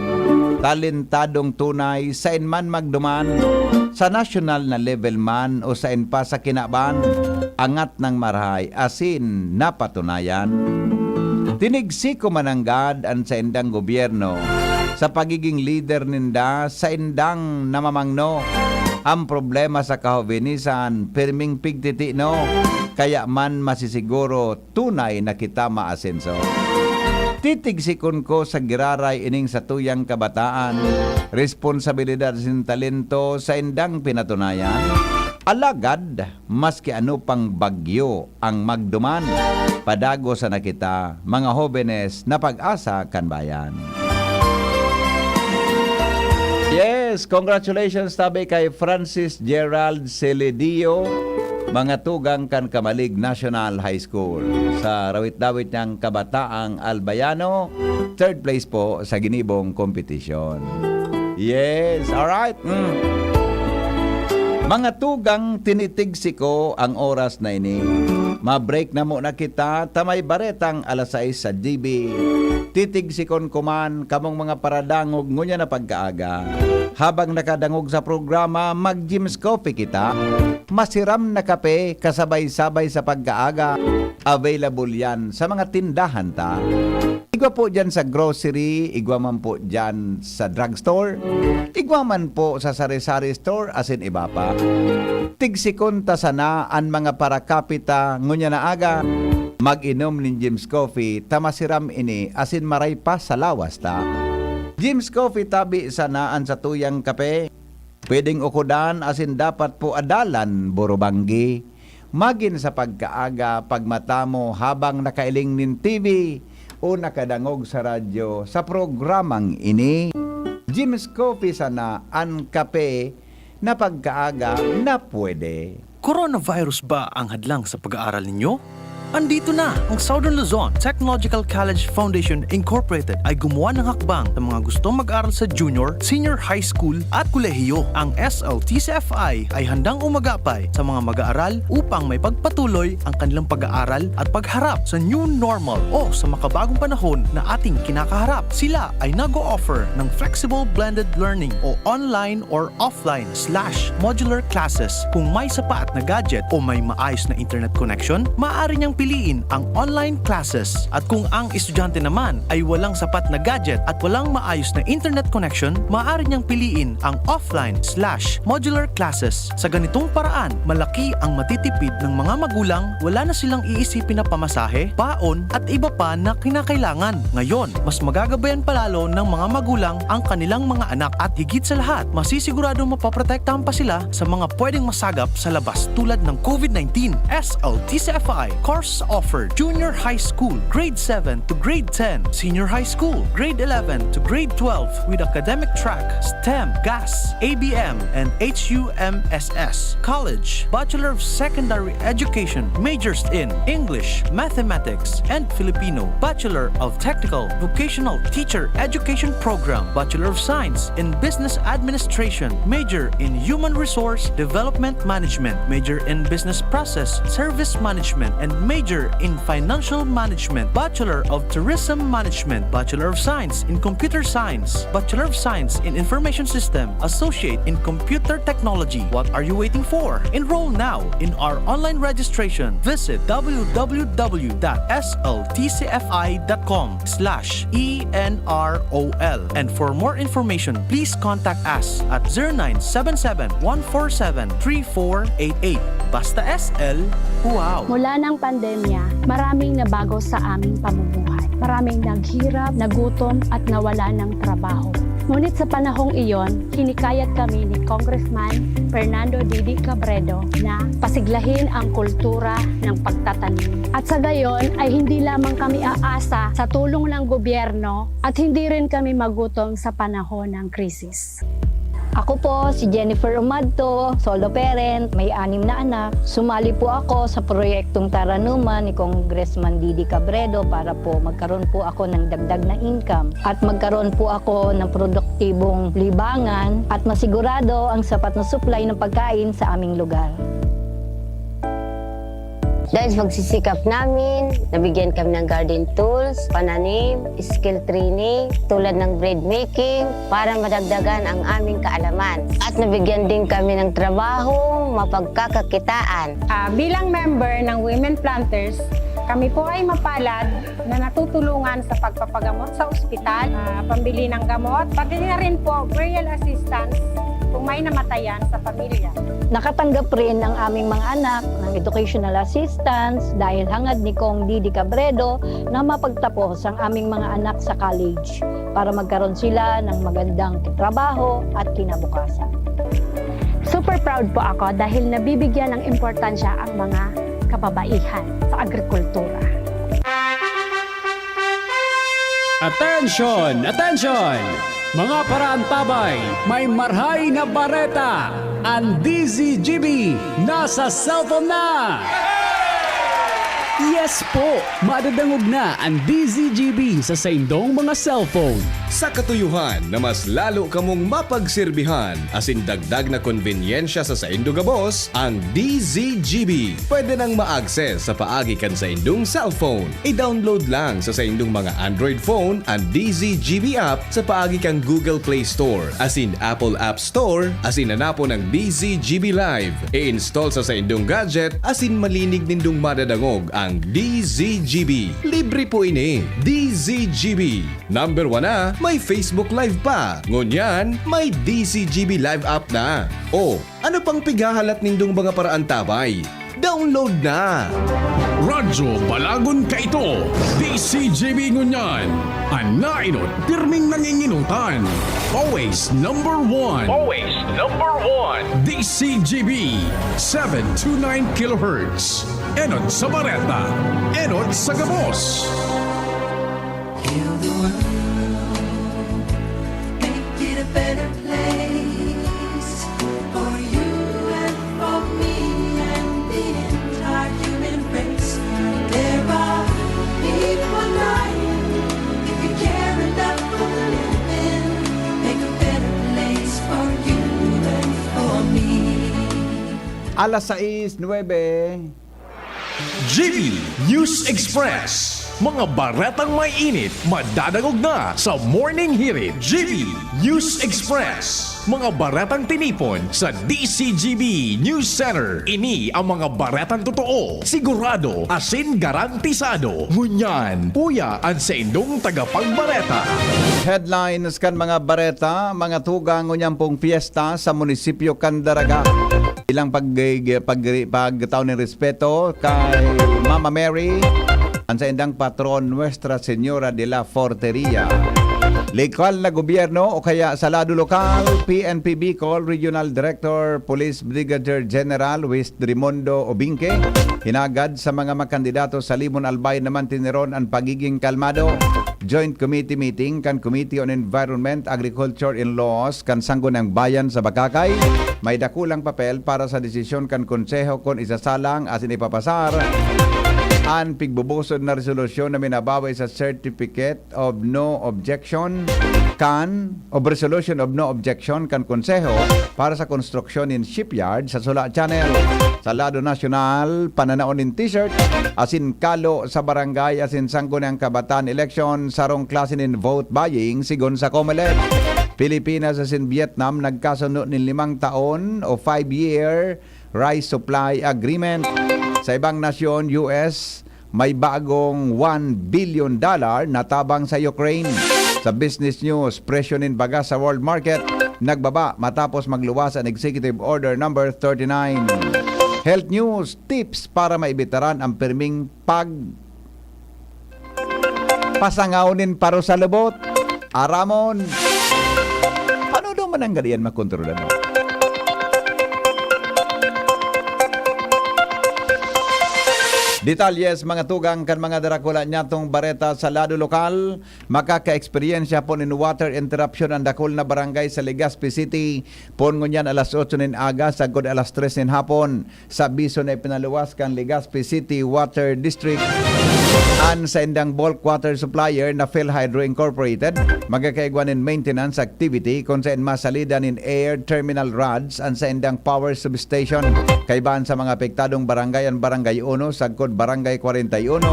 talentadong tunay sa inman magduman, sa national na level man o sa inpa sa kinaban, angat ng marahay asin napatunayan. Tinigsi ko mananggad ang sa indang gobyerno, sa pagiging leader ninda sa indang namamangno. Ang problema sa kahobenisan, pirming pigtiti no, kaya man masisiguro tunay na kita maasenso. Titigsikon ko sa giraray ining sa tuyang kabataan, responsibilidad sin talento sa indang pinatunayan. Alagad, maski ano pang bagyo ang magduman, padago sa nakita, mga hobenes na pag-asa kan bayan. Yes, congratulations tabi kay Francis Gerald Celidio, mga tugang kan Kamalig National High School. Sa rawit-dawit niyang Kabataang Albayano, third place po sa ginibong competition. Yes, alright. Mga tugang tinitigsi ko ang oras na ini. Ma-break na muna kita, tamay baretang alas 6 sa GB. Titigsikon ko man kamong mga paradangog ngunya na pagkaaga. Habang nakadangog sa programa, mag-Jim's Coffee kita. Masiram na kape kasabay-sabay sa pagkaaga. Available yan sa mga tindahan ta. Igwa po dyan sa grocery, igwa man po dyan sa drugstore, igwa man po sa sari-sari store asin iba pa. Tigsikon ta sana ang mga parakapita ngunya na aga. Mag-inom ni Jim's Coffee, tamasiram ini asin maray pa sa lawas ta. Jim's Coffee tabi sanaan sa tuyang kape. Pwedeng ukudan asin dapat po adalan borobanggi. Magin sa pagkaaga pagmata mo habang nakailing nin TV o nakadangog sa radyo sa programang ini. Jim's Coffee sana ang kape na pagkaaga na pwede. Coronavirus ba ang hadlang sa pag-aaral ninyo? Andito na ang Southern Luzon Technological College Foundation Incorporated ay gumawa ng hakbang sa mga gustong mag-aral sa junior, senior high school at kolehiyo. Ang SLTCFI ay handang umagapay sa mga mag-aaral upang may pagpatuloy ang kanilang pag-aaral at pagharap sa new normal o sa makabagong panahon na ating kinakaharap. Sila ay nag-o-offer ng flexible blended learning o online or offline/modular classes. Kung may sapat na gadget o may maayos na internet connection, maaari niyang piliin ang online classes. At kung ang estudyante naman ay walang sapat na gadget at walang maayos na internet connection, maaari niyang piliin ang offline/modular classes. Sa ganitong paraan, malaki ang matitipid ng mga magulang, wala na silang iisipin na pamasahe, baon at iba pa na kinakailangan. Ngayon, mas magagabayan palalo ng mga magulang ang kanilang mga anak at higit sa lahat, masisiguradong mapaprotektahan pa sila sa mga pwedeng masagap sa labas tulad ng COVID-19. SLTCFI course offered junior high school, grade 7 to grade 10, senior high school, grade 11 to grade 12 with academic track, STEM, GAS, ABM, and HUMSS. College, Bachelor of Secondary Education, majors in English, Mathematics, and Filipino. Bachelor of Technical Vocational Teacher Education Program, Bachelor of Science in Business Administration, major in Human Resource Development Management, major in Business Process Service Management, and major major in Financial Management, Bachelor of Tourism Management, Bachelor of Science in Computer Science, Bachelor of Science in Information System, Associate in Computer Technology. What are you waiting for? Enroll now in our online registration. Visit www.sltcfi.com/ENROL. And for more information, please contact us at 0977-147-3488. Basta SL, wow! Mula ng pandemya, maraming nabago sa aming pamumuhay. Maraming naghirap, nagutom at nawala ng trabaho. Ngunit sa panahong iyon, hinikayat kami ni Congressman Fernando Didi Cabredo na pasiglahin ang kultura ng pagtatanim. At sa gayon ay hindi lamang kami aasa sa tulong ng gobyerno at hindi rin kami magutom sa panahon ng krisis. Ako po si Jennifer Umadto, solo parent, may 6 na anak. Sumali po ako sa proyektong Taranuman ni Congressman Didi Cabredo para po magkaroon po ako ng dagdag na income at magkaroon po ako ng produktibong libangan at masigurado ang sapat na supply ng pagkain sa aming lugar. Dahil sa pagsisikap namin, nabigyan kami ng garden tools, pananim, skill training, tulad ng bread making, para madagdagan ang aming kaalaman. At nabigyan din kami ng trabaho, mapagkakakitaan. Bilang member ng Women Planters, kami po ay mapalad na natutulungan sa pagpapagamot sa ospital, pambili ng gamot, pati na rin po burial assistance kung may namatayan sa pamilya. Nakatanggap rin ang aming mga anak ng educational assistance dahil hangad ni Kong Didi Cabredo na mapagtapos ang aming mga anak sa college para magkaroon sila ng magandang trabaho at kinabukasan. Super proud po ako dahil nabibigyan ng importansya ang mga kababaihan sa agrikultura. Attention! Attention! Mga paraantabay, may marhay na bareta! Ang DZGB nasa cellphone na! Yes po! Madadangog na ang DZGB sa saindong mga cellphone. Sa katuyuhan na mas lalo kamong mapagsilbihan asin dagdag na konbinyensya sa saindo gabos, ang DZGB pwede nang ma-access sa paagi kan sa indong cellphone. I-download lang sa saindong mga Android phone ang DZGB app sa paagi kang Google Play Store asin Apple App Store asin hanapo ng DZGB Live. I-install sa saindong gadget asin malinig nindong madadangog ang DZGB. Libre po ini. DZGB. Number 1 na, may Facebook Live pa. Ngunyan, may DZGB Live app na. O, ano pang pigahalat nindong mga paraan tabay? Download na! Radyo Balagon ka ito, DCGB Ngunyan. Anainot, pirming nanginginutan. Always number 1. Always number 1. DCGB 729 kHz. Enot sa Bareta, Enot sa Gabos. Heal the world, make it a better place for you and for me and the entire human race. There are people dying. If you care enough for the living, make a better place for you and for me. Alas 6:09. GB News Express. Mga baretang may init, madadagog na sa Morning Hirit. GB News Express. Mga baretang tinipon sa DCGB News Center. Ini ang mga baretang totoo, sigurado, asin garantisado. Ngunyan, puya ang sa indong tagapagbareta. Headlines kan mga bareta, mga tugang ngunyang pong fiesta sa munisipyo Candaraga. Ilang pagtaon ng respeto kay Mama Mary, ang sa indang patron Nuestra Señora de la Forteria. Lokal na gobyerno o kaya sa lado lokal, PNP Bicol Regional Director Police Brigadier General Luis Drimondo Obinque hinagad sa mga makandidato sa Limon Albay naman tiniron ang pagiging kalmado joint committee meeting kan Committee on Environment, Agriculture and Laws kan Sangguniang Bayan sa Bakakay. May dakulang papel para sa desisyon kan konseho kon isasalang asin ipapasar ang pigbubusod na resolusyon na minabawi sa Certificate of No Objection Resolution of No Objection kan konseho para sa konstruksyon in shipyard sa Sula Channel. Sa lado nasyonal, pananaon in t-shirt, asin kalo sa barangay, asin Sangguniang Kabataan election, sarong klase in vote buying, sigon sa COMELEC. Pilipinas asin Vietnam nagkasundo ng 5 taon o 5-year rice supply agreement. Sa ibang nasyon, US, may bagong $1 billion na tabang sa Ukraine. Sa business news, presyo ng bagas sa world market nagbaba matapos magluwas ang Executive Order number 39. Health news, tips para maibitaran ang pirming pasangawnin paro sa lubot. Aramon, paano daw man ang galian makontrolan mo? Detalyes mga tugang kan mga darakula nyatong bareta sa lado lokal. Makaka-eksperyensya po in water interruption ang dakol na barangay sa Legazpi City. Pon ngunyan alas 8 nin aga, sagod alas 3 nin hapon. Sa biso na ipinaluwas kan Legazpi City Water District. An sa indang bulk water supplier na PhilHydro Incorporated, magkakaigwan in maintenance activity kung saan masalida nin air terminal rods an sa indang power substation. Kaibahan sa mga apektadong barangay ang Barangay 1, sagkod Barangay 41,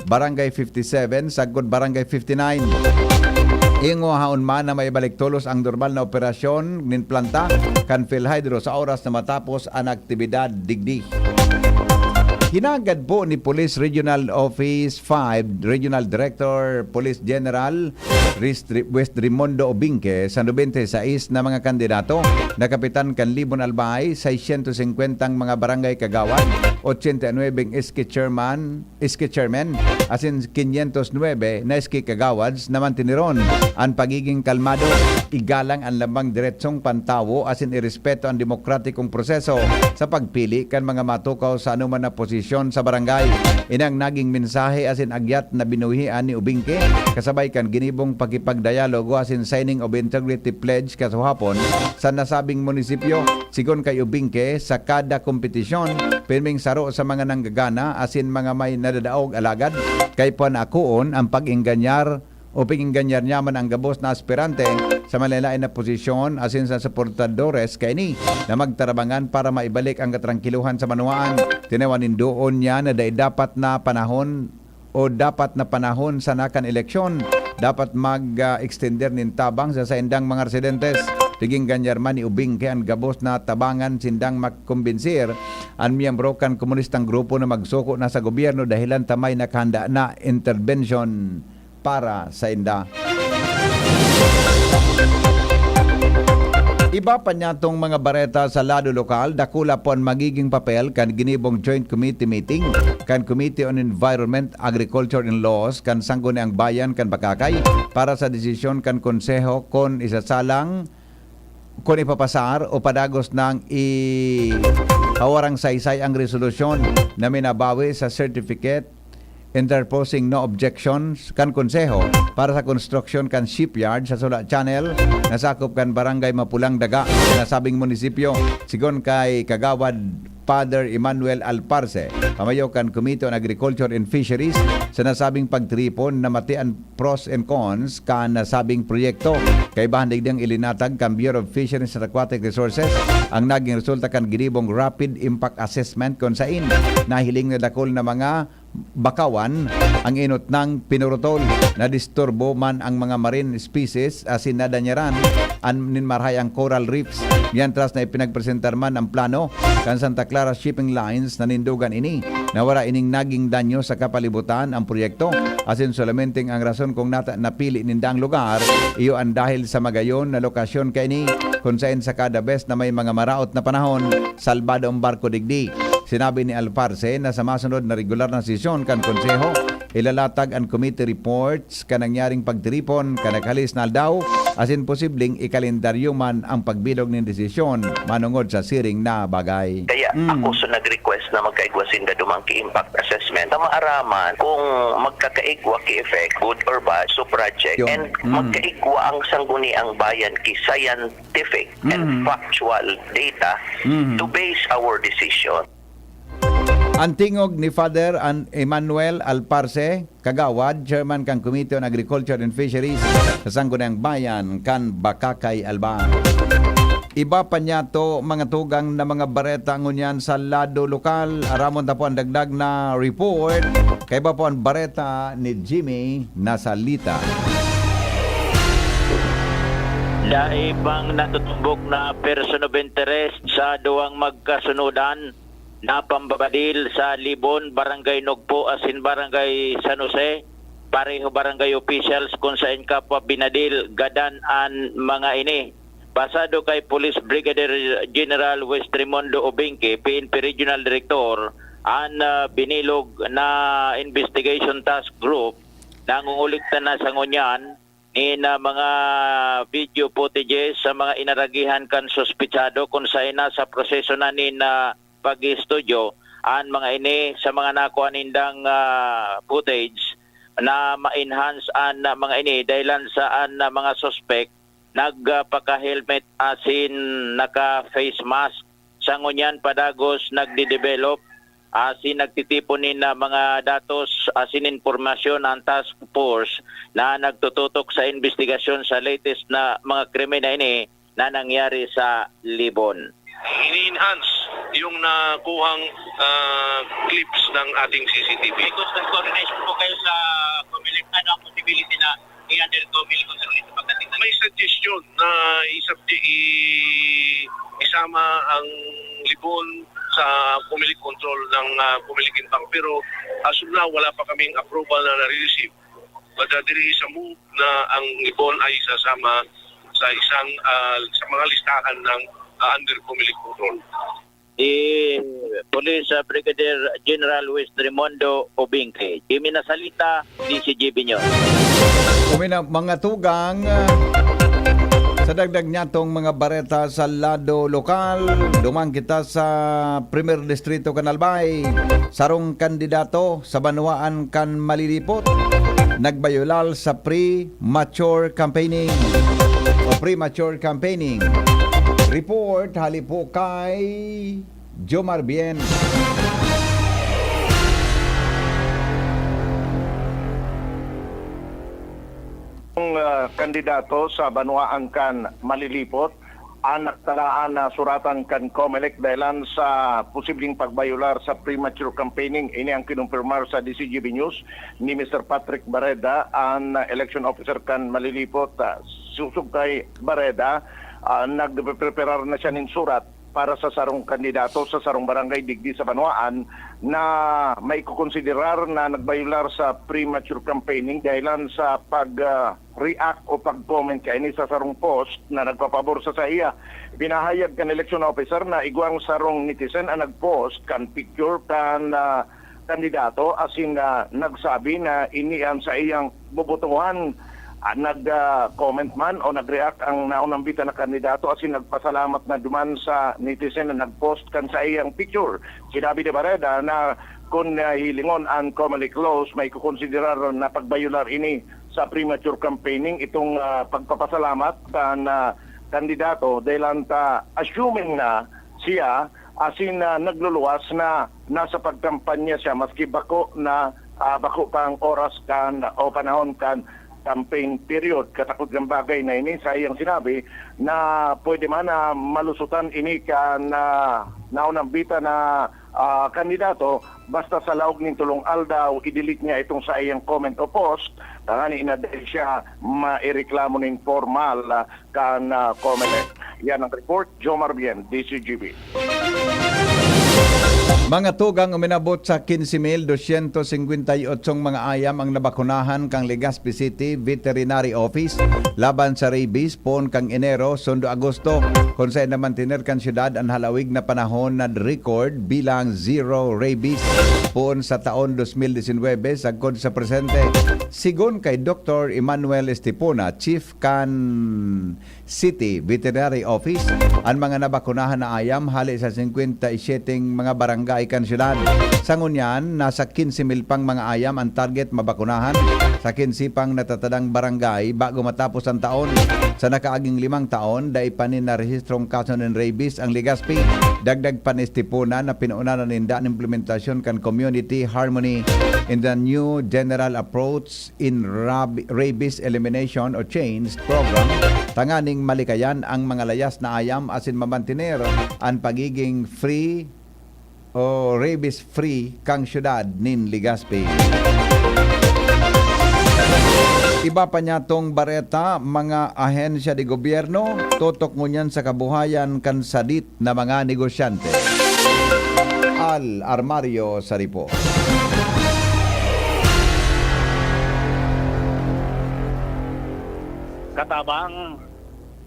Barangay 57, sagkod Barangay 59. Ingo haon man na may balik tulos ang normal na operasyon nin planta kan PhilHydro sa oras na matapos ang aktibidad digdi. Hinagad po ni Police Regional Office 5 Regional Director Police General West Rimondo Obinque sa 96 na mga kandidato na Kapitan Kanlibon Albay, 650 mga barangay kagawad, 89 iski chairman, asin 509 na iski kagawads naman tiniron ang pagiging kalmado, igalang ang lamang diretsong pantawo asin irespeto ang demokratikong proseso sa pagpili kan mga matukaw sa anuman na posisyon sa barangay. Inang naging mensahe asin agyat na binuhian ni Ubingke kasabay kan ginibong pagkipagdialogo asin signing of integrity pledge kasuhapon sa nasabing munisipyo. Sigon kay Ubingke sa kada kompetisyon pirming saro sa mga nanggagana asin mga may nadadaog alagad kay panakuon ang pag-inganyar o pag-inganyar niyaman ang gabos na aspirante sa malalain na posisyon asin sa suportadores kay ni na magtarabangan para maibalik ang katrangkiluhan sa manuaan. Tinawanin doon niya na dapat na panahon sa nakan eleksyon dapat mag-extender nin tabang sa saindang mga residentes. Tiging ganyar man ni Ubingke ang gabos na tabangan sindang magkumbinsir ang miyembro kan komunistang grupo na magsuko na sa gobyerno dahilan tamay nakahanda na intervention para sa inda. Iba pa niya tong mga bareta sa lado lokal, dakula po ang magiging papel kan ginibong joint committee meeting kan Committee on Environment, Agriculture and Laws kan Sangguniang Bayan kan Bakakay para sa desisyon kan konseho kon isasalang kung ipapasar o padagos ng hawarang saysay ang resolusyon na minabawi sa certificate interposing no objections kan konseho para sa construction kan shipyard sa Sula Channel na sakop kan Barangay Mapulang Daga na sabing munisipyo. Sigon kay Kagawad Father Emmanuel Alparce, pamayo kan Committee on Agriculture and Fisheries sa nasabing pagtripon na matian pros and cons kan nasabing proyekto. Kay bahandig diyang ilinatag kan Bureau of Fisheries and Aquatic Resources ang naging resulta kan ginibong Rapid Impact Assessment kung sain nahiling na dakol na mga bakawan ang inot ng pinurutol na disturbo man ang mga marine species asin nadanyaran anin marhay ang coral reefs. Mientras na ipinagpresentar man ang plano kan Santa Clara Shipping Lines na nindugan ini na wala ining naging danyo sa kapalibutan ang proyekto asin solamente ang rason kung napili nindang lugar iyo ang dahil sa magayon na lokasyon kay ni kung saan sa kada best na may mga maraot na panahon salbado ang barko digdi. Sinabi ni Alparce na sa masunod na regular na sesyon kan konseho, ilalatag ang committee reports kanangyaring pagtiripon kanaghalis na aldaw Asin posibleng ikalendaryo man ang pagbilog ng desisyon manungod sa siring na bagay. Kaya ako so nag-request na magkaigwasin da dumang ki-impact assessment na maaraman kung magkakaigwa ki-effect, good or bad, so project, and magkaigwa ang sangguniang bayan ki scientific and factual data to base our decision. Ang tingog ni Father Emmanuel Alparce, Kagawad, Chairman kang Committee on Agriculture and Fisheries sa Sangguniang Bayan kan Bakakay, Albay. Iba pa niya to mga tugang na mga bareta ngunyan sa lado lokal. Aramon ta po ang dagdag na report. Kaya ba po ang bareta ni Jimmy Nasalita. Daibang natutubok na person of interest sa duwang magkasunudan na pambabadil sa Libon, Barangay Nugpo, asin Barangay San Jose. Pareho barangay officials kung saan kapwa binadil gadan an mga ini. Pasado kay Police Brigadier General Westrimondo Obinque, PNP Regional Director, an binilog na investigation task group nangunguliktan na sa ngunyan in mga video footages sa mga inaragihan kan suspitsado kung saan sa proseso na ni na pag-studio an mga ini sa mga nakuha nindang footage na ma-enhance an mga ini dahilan saan mga suspect nagpaka-helmet asin naka-face mask sa ngunyan padagos nagde-develop asin nagtitipunin na mga datos asin informasyon ang task force na nagtututok sa investigasyon sa latest na mga krimen na ini na nangyari sa Libon. Ini-enhance yung nakuhang clips ng ating CCTV. Because nag-coordination po kayo sa Comelec, ano ang possibility na i-under Comelec kung sa pagdating na? May suggestion na isama ang Libon sa Comelec control ng Comelec Impang. Pero as of now, wala pa kaming approval na na-receive. But there is a move na ang Libon ay sasama sa isang sa mga listahan ng under Comelec control. Police Brigadier General Westrimondo Obinque, Jimmy Nasalita, DCGB News. Kumina mga tugang sa dagdag niya tong mga bareta sa lado lokal, dumang kita sa Premier Distrito Canalbay, sarong kandidato sa Banwaan kan Malilipot, nagbayolal sa premature campaigning. Report halipo kay Jomar Bien. Kandidato sa Banwaan kan Malilipot ang nagtalaan na suratan kan Comelec dahilan sa posibleng pagbayular sa premature campaigning. Ini ang kinumpirmar sa DCGB News ni Mr. Patrick Barreda, ang election officer kan Malilipot. Susog kay Barreda, nagpreparar na siya ng surat para sa sarong kandidato sa sarong barangay digdi sa Banwaan na may kukonsiderar na nagbayular sa premature campaigning dahilan sa pag-react o pag-comment kay ini sa sarong post na nagpapabor sa iya. Pinahayag kan election officer na igwang sarong netizen ang nag-post kan picture kan kandidato asin nagsabi na inian sa iyang bubutungan. Nag-comment man o nag-react ang naunang bita na kandidato asin nagpasalamat na duman sa netizen na nag-post kan sa iyang picture. Sinabi ni Barreda na kung hilingon ang Comelec laws, may kukonsiderar na pagbayular ini sa premature campaigning itong pagpapasalamat kan kandidato dahil assuming na siya asin nagluluwas na nasa pagkampanya siya maski bako pang oras kan o panahon kan campaign period. Katakot ng bagay na ini sa iyang sinabi na pwede man na malusutan ini kan naunang bita na kandidato basta sa laog ng tulong aldaw i-delete niya itong sa iyang comment o post tangani inadahil siya maireklamo ng formal kan Comelec. Yan ang report. Jomar Bien, DCGB. Mga tugang uminabot sa 15,258 mga ayam ang nabakunahan kang Legazpi City Veterinary Office laban sa rabies pon kang Enero sundo Agosto kung saan naman tiner kan syudad ang halawig na panahon na record bilang zero rabies pon sa taon 2019 sagkod sa presente. Sigon kay Dr. Emmanuel Estipona, Chief kan City Veterinary Office, ang mga nabakunahan na ayam hali sa 57 mga barangay kan syudad. Sa ngunyan, nasa 15,000 pang mga ayam ang target mabakunahan sa 15 pang natatadang barangay bago matapos ang taon. Sa nakaaging 5 taon, dahil pa na rehistrong kaso ng rabies ang Legazpi. Dagdag pa ni Estipona na pinuuna na ninda ang implementasyon kan community harmony in the new general approach in rabies elimination o change program. Tanganing malikayan ang mga layas na ayam asin mamantinero ang pagiging free o rabies-free kang syudad nin Legazpi. Iba pa niya tong bareta, mga ahensya de gobyerno, totok ngunyan sa kabuhayan kan sadit na mga negosyante. Al Armario Saripo. Katabang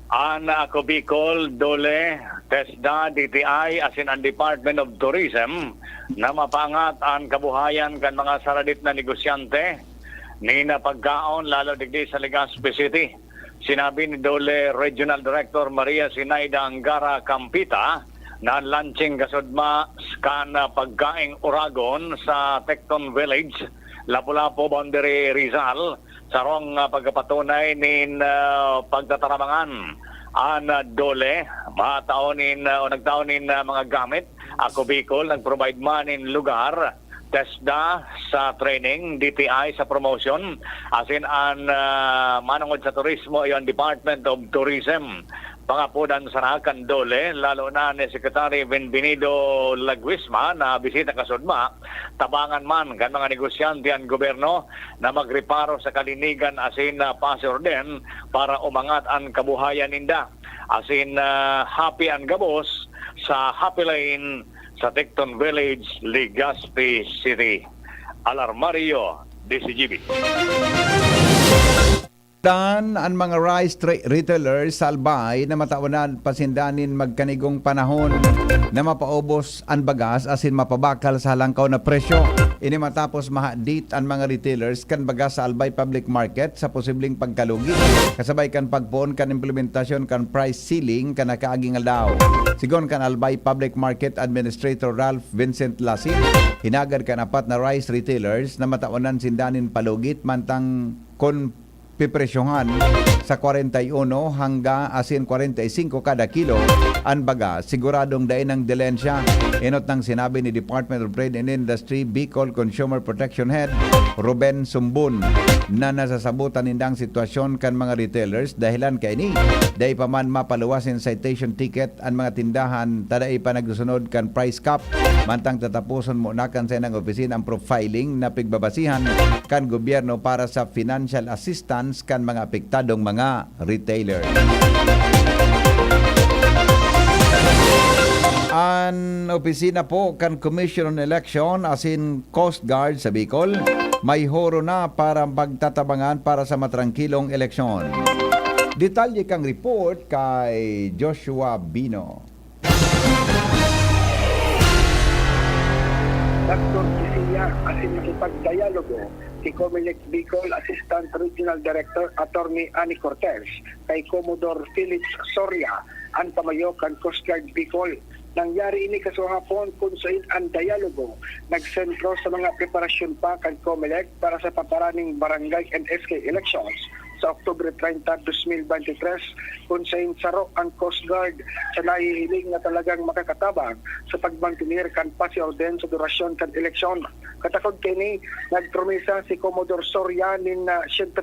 ang ako Bicol, Dole, TESDA, DTI, asin ang Department of Tourism na mapangat ang kabuhayan kan mga saradit na negosyante ni na pagkaon lalo digdi sa Legazpi City. Sinabi ni Dole Regional Director Maria Sinaida Angara Campita na launching kasudma kan pagkaing Uragon sa Tecton Village, Lapu-Lapu, Boundary, Rizal, sarong pagkapatunay nin pagtatarabangan an Dole mataonin o nagtaonin mga gamit. Ako Bicol nag-provide man in lugar, TESDA sa training, DTI sa promotion, asin an manungod sa turismo yung Department of Tourism. Pangapudan sa nakan Dole, lalo na ni Secretary Benvenido Laguisma na bisita kasudma, tabangan man kan mga negosyante ang gobyerno na magreparo sa kalinigan asin pasorden para umangat ang kabuhayan ninda. Asin happy ang gabos sa Happy Lane sa Tecton Village, Legazpi City. Alarmario, DCGB. Dan ang mga rice retailers sa Albay na matawanan pasindanin magkanigong panahon na mapaubos ang bagas asin mapabakal sa halangkaw na presyo. Ini matapos mahadit ang mga retailers kan bagas sa Albay Public Market sa posibleng pagkalugi. Kasabay kan pagpoon kan implementasyon kan price ceiling kan nakaaging aldaw. Sigon kan Albay Public Market Administrator Ralph Vincent Lasin, hinagad kan 4 na rice retailers na matawanan sindanin palugit mantang pipresyohan sa 41 hanggang asin 45 kada kilo ang baga, siguradong dain ng dilensya. Inot ng sinabi ni Department of Trade and Industry Bicol Consumer Protection Head Ruben Sumbun na nasasabutan nindang sitwasyon kan mga retailers dahilan kay ni dahil pa man mapaluwasin citation ticket ang mga tindahan taday pa nagsusunod kan price cap mantang tatapuson mo na kan sa ng opisina ang profiling na pigbabasihan kan gobyerno para sa financial assistance kan mga apektadong mga retailer. Ang opisina po kan Commission on Election asin Coast Guard sa Bicol may horo na para pagtatabangan para sa matrangkilong eleksyon. Detalye kang report kay Joshua Bino. Dr. Kisiya asin makipagdialogo si Comelec Bicol Assistant Regional Director Attorney Annie Cortez kay Commodore Philip Soria ang pamayo kan Coast Guard Bicol. Nangyari ini kasuhapon kung saan ang dialogo nagsentro sa mga preparasyon pa kan Comelec para sa paparaning barangay and SK elections sa Oktubre 30, 2023 kung saan saro ang Coast Guard sa nahihiling na talagang makakatabang sa pagmantinir kan pasiorden sa durasyon kan eleksyon. Katakod kini nagpromisa si Commodore Soria nin na 100%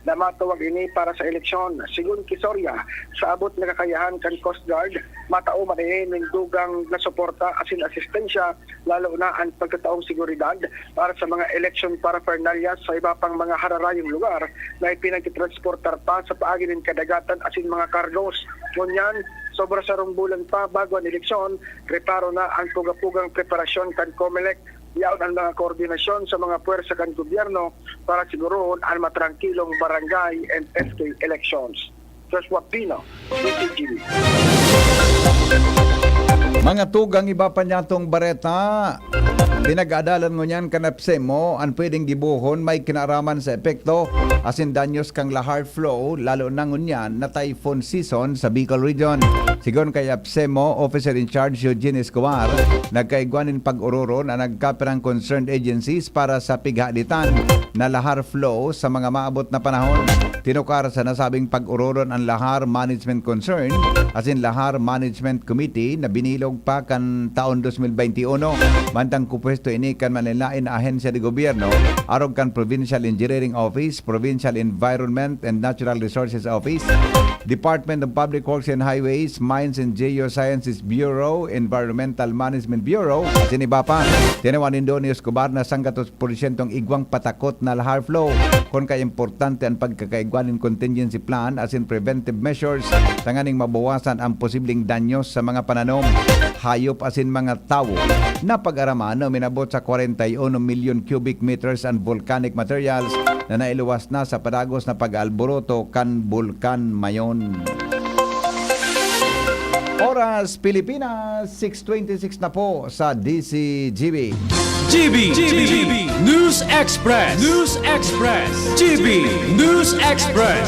na matawag ini para sa eleksyon. Sigun ki Soria, sa abot na kakayahan kan Coast Guard, matao man ning dugang na suporta asin asistensya lalo na ang pagkataong seguridad para sa mga election paraphernalia sa iba pang mga hararayong lugar na ipinagtransportar pa sa paagi ng kadagatan asin mga cargos. Ngunyan, sobra sa bulan pa bago ang eleksyon, preparo na ang pugapugang preparasyon kan COMELEC. Yaon ang mga koordinasyon sa mga puwersa kan gobyerno para siguroon ang matrangkilong barangay and SK elections. Joshua Pino, DCGB. Mga tugang iba pa niya tong bareta. Pinag-adalan mo niyan kanapse mo ang pwedeng gibuhon may kinaraman sa epekto asin danyos kang lahar flow lalo na ngunyan na typhoon season sa Bicol Region. Sigon kay APSEMO Officer in Charge Eugene Escobar, nagkaigwanin pag-uroro na nagkapirang concerned agencies para sa pighalitan na lahar flow sa mga maabot na panahon. Tinukar sa nasabing pag-uroron ang Lahar Management Concern asin Lahar Management Committee na binilog pa kan taon 2021. Mantang kupwesto ini kan manilain na ahensya de gobyerno arog kan Provincial Engineering Office, Provincial Environment and Natural Resources Office, Department of Public Works and Highways, Mines and Geosciences Bureau, Environmental Management Bureau, asin iba pa. Tinawanin doon ni Escobar na 100% igwang patakot na lahar flow kung kaya importante ang pagkakaigwanin contingency plan as in preventive measures sa nganing mabawasan ang posibleng danyos sa mga pananom, hayop asin mga tao na pag-araman na minabot sa 41 million cubic meters and volcanic materials na nailuwas na sa padagos na pag-alboroto kan Bulkan Mayon. Oras Pilipinas, 6:26 na po sa DCGB. GB News Express. GB News Express.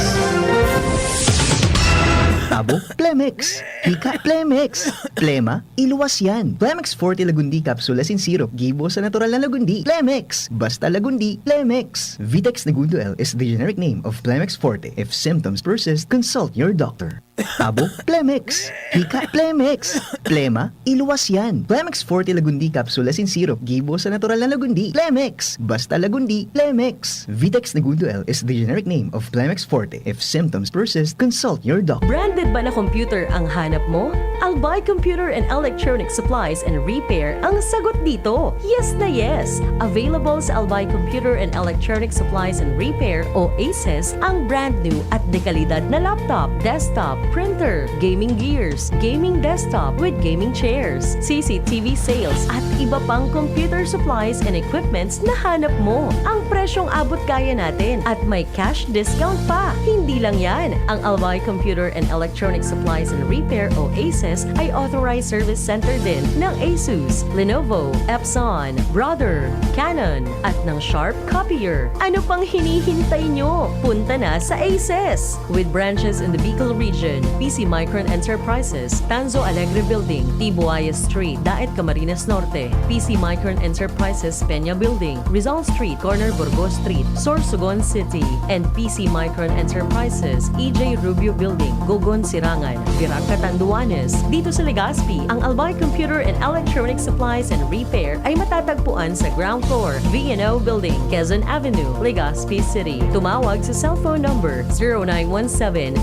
Tabo, Plemex. Hika, Plemex. Plema, iluwas yan. Plemex Forte Lagundi Capsule in Syrup. Gibo sa natural na Lagundi. Plemex. Basta Lagundi, Plemex. Vitex Negundo L is the generic name of Plemex Forte. If symptoms persist, consult your doctor. Tabo, Plemex. Hika, Plemex. Plema, iluwas yan. Plemex Forte Lagundi Capsule in Syrup. Gibo sa natural na Lagundi. Plemex. Basta Lagundi, Plemex. Vitex Negundo L is the generic name of Plemex Forte. If symptoms persist, consult your doctor. Branded ba na computer ang hanap mo? Albay Computer and Electronic Supplies and Repair ang sagot dito. Yes na yes! Available sa Albay Computer and Electronic Supplies and Repair o ACES ang brand new at dekalidad na laptop, desktop, printer, gaming gears, gaming desktop with gaming chairs, CCTV sales at iba pang computer supplies and equipments na hanap mo. Ang presyong abot kaya natin at may cash discount pa. Hindi lang yan. Ang Albay Computer and Electronic Supplies and Repair o ACES ay authorized service center din ng ASUS, Lenovo, Epson, Brother, Canon at ng Sharp Copier. Ano pang hinihintay nyo? Punta na sa ACES! With branches in the Bicol region, PC Micron Enterprises, Tanzo Alegre Building, Tibuaya Street, Daet Camarines Norte, PC Micron Enterprises Peña Building, Rizal Street, Corner Burgos Street, Sorsogon City, and PC Micron Enterprises, EJ Rubio Building, Gogon Sirangan, Virac Catanduanes. Dito sa Legazpi, ang Albay Computer and Electronic Supplies and Repair ay matatagpuan sa ground floor, VNO Building, Quezon Avenue, Legazpi City. Tumawag sa cellphone number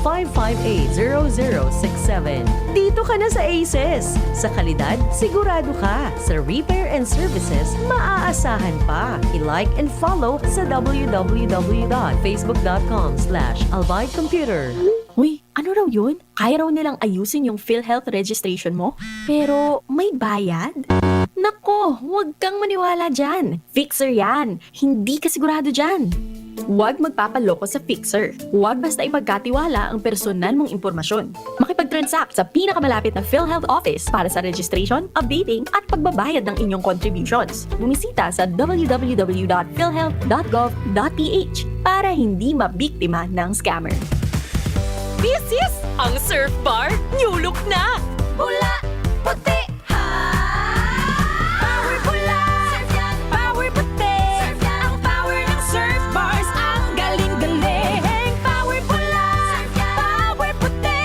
0917-558-0067. Dito ka na sa ACES. Sa kalidad, sigurado ka. Sa repair and services, maaasahan pa. I-like and follow sa www.facebook.com/albaycomputer. Uy, ano raw yun? Kaya raw nilang ayusin yung PhilHealth registration mo? Pero may bayad? Nako, huwag kang maniwala dyan. Fixer yan. Hindi ka sigurado dyan. Huwag magpapaloko sa Fixer. Huwag basta ipagkatiwala ang personal mong impormasyon. Makipag-transact sa pinakamalapit na PhilHealth office para sa registration, updating at pagbabayad ng inyong contributions. Bumisita sa www.philhealth.gov.ph para hindi mabiktima ng scammer. This is ang Surf Bar New Look na! Pula, puti, Power pula! Power puti! Ang power ng Surf Bars ang galing-galing! Power pula! Power puti!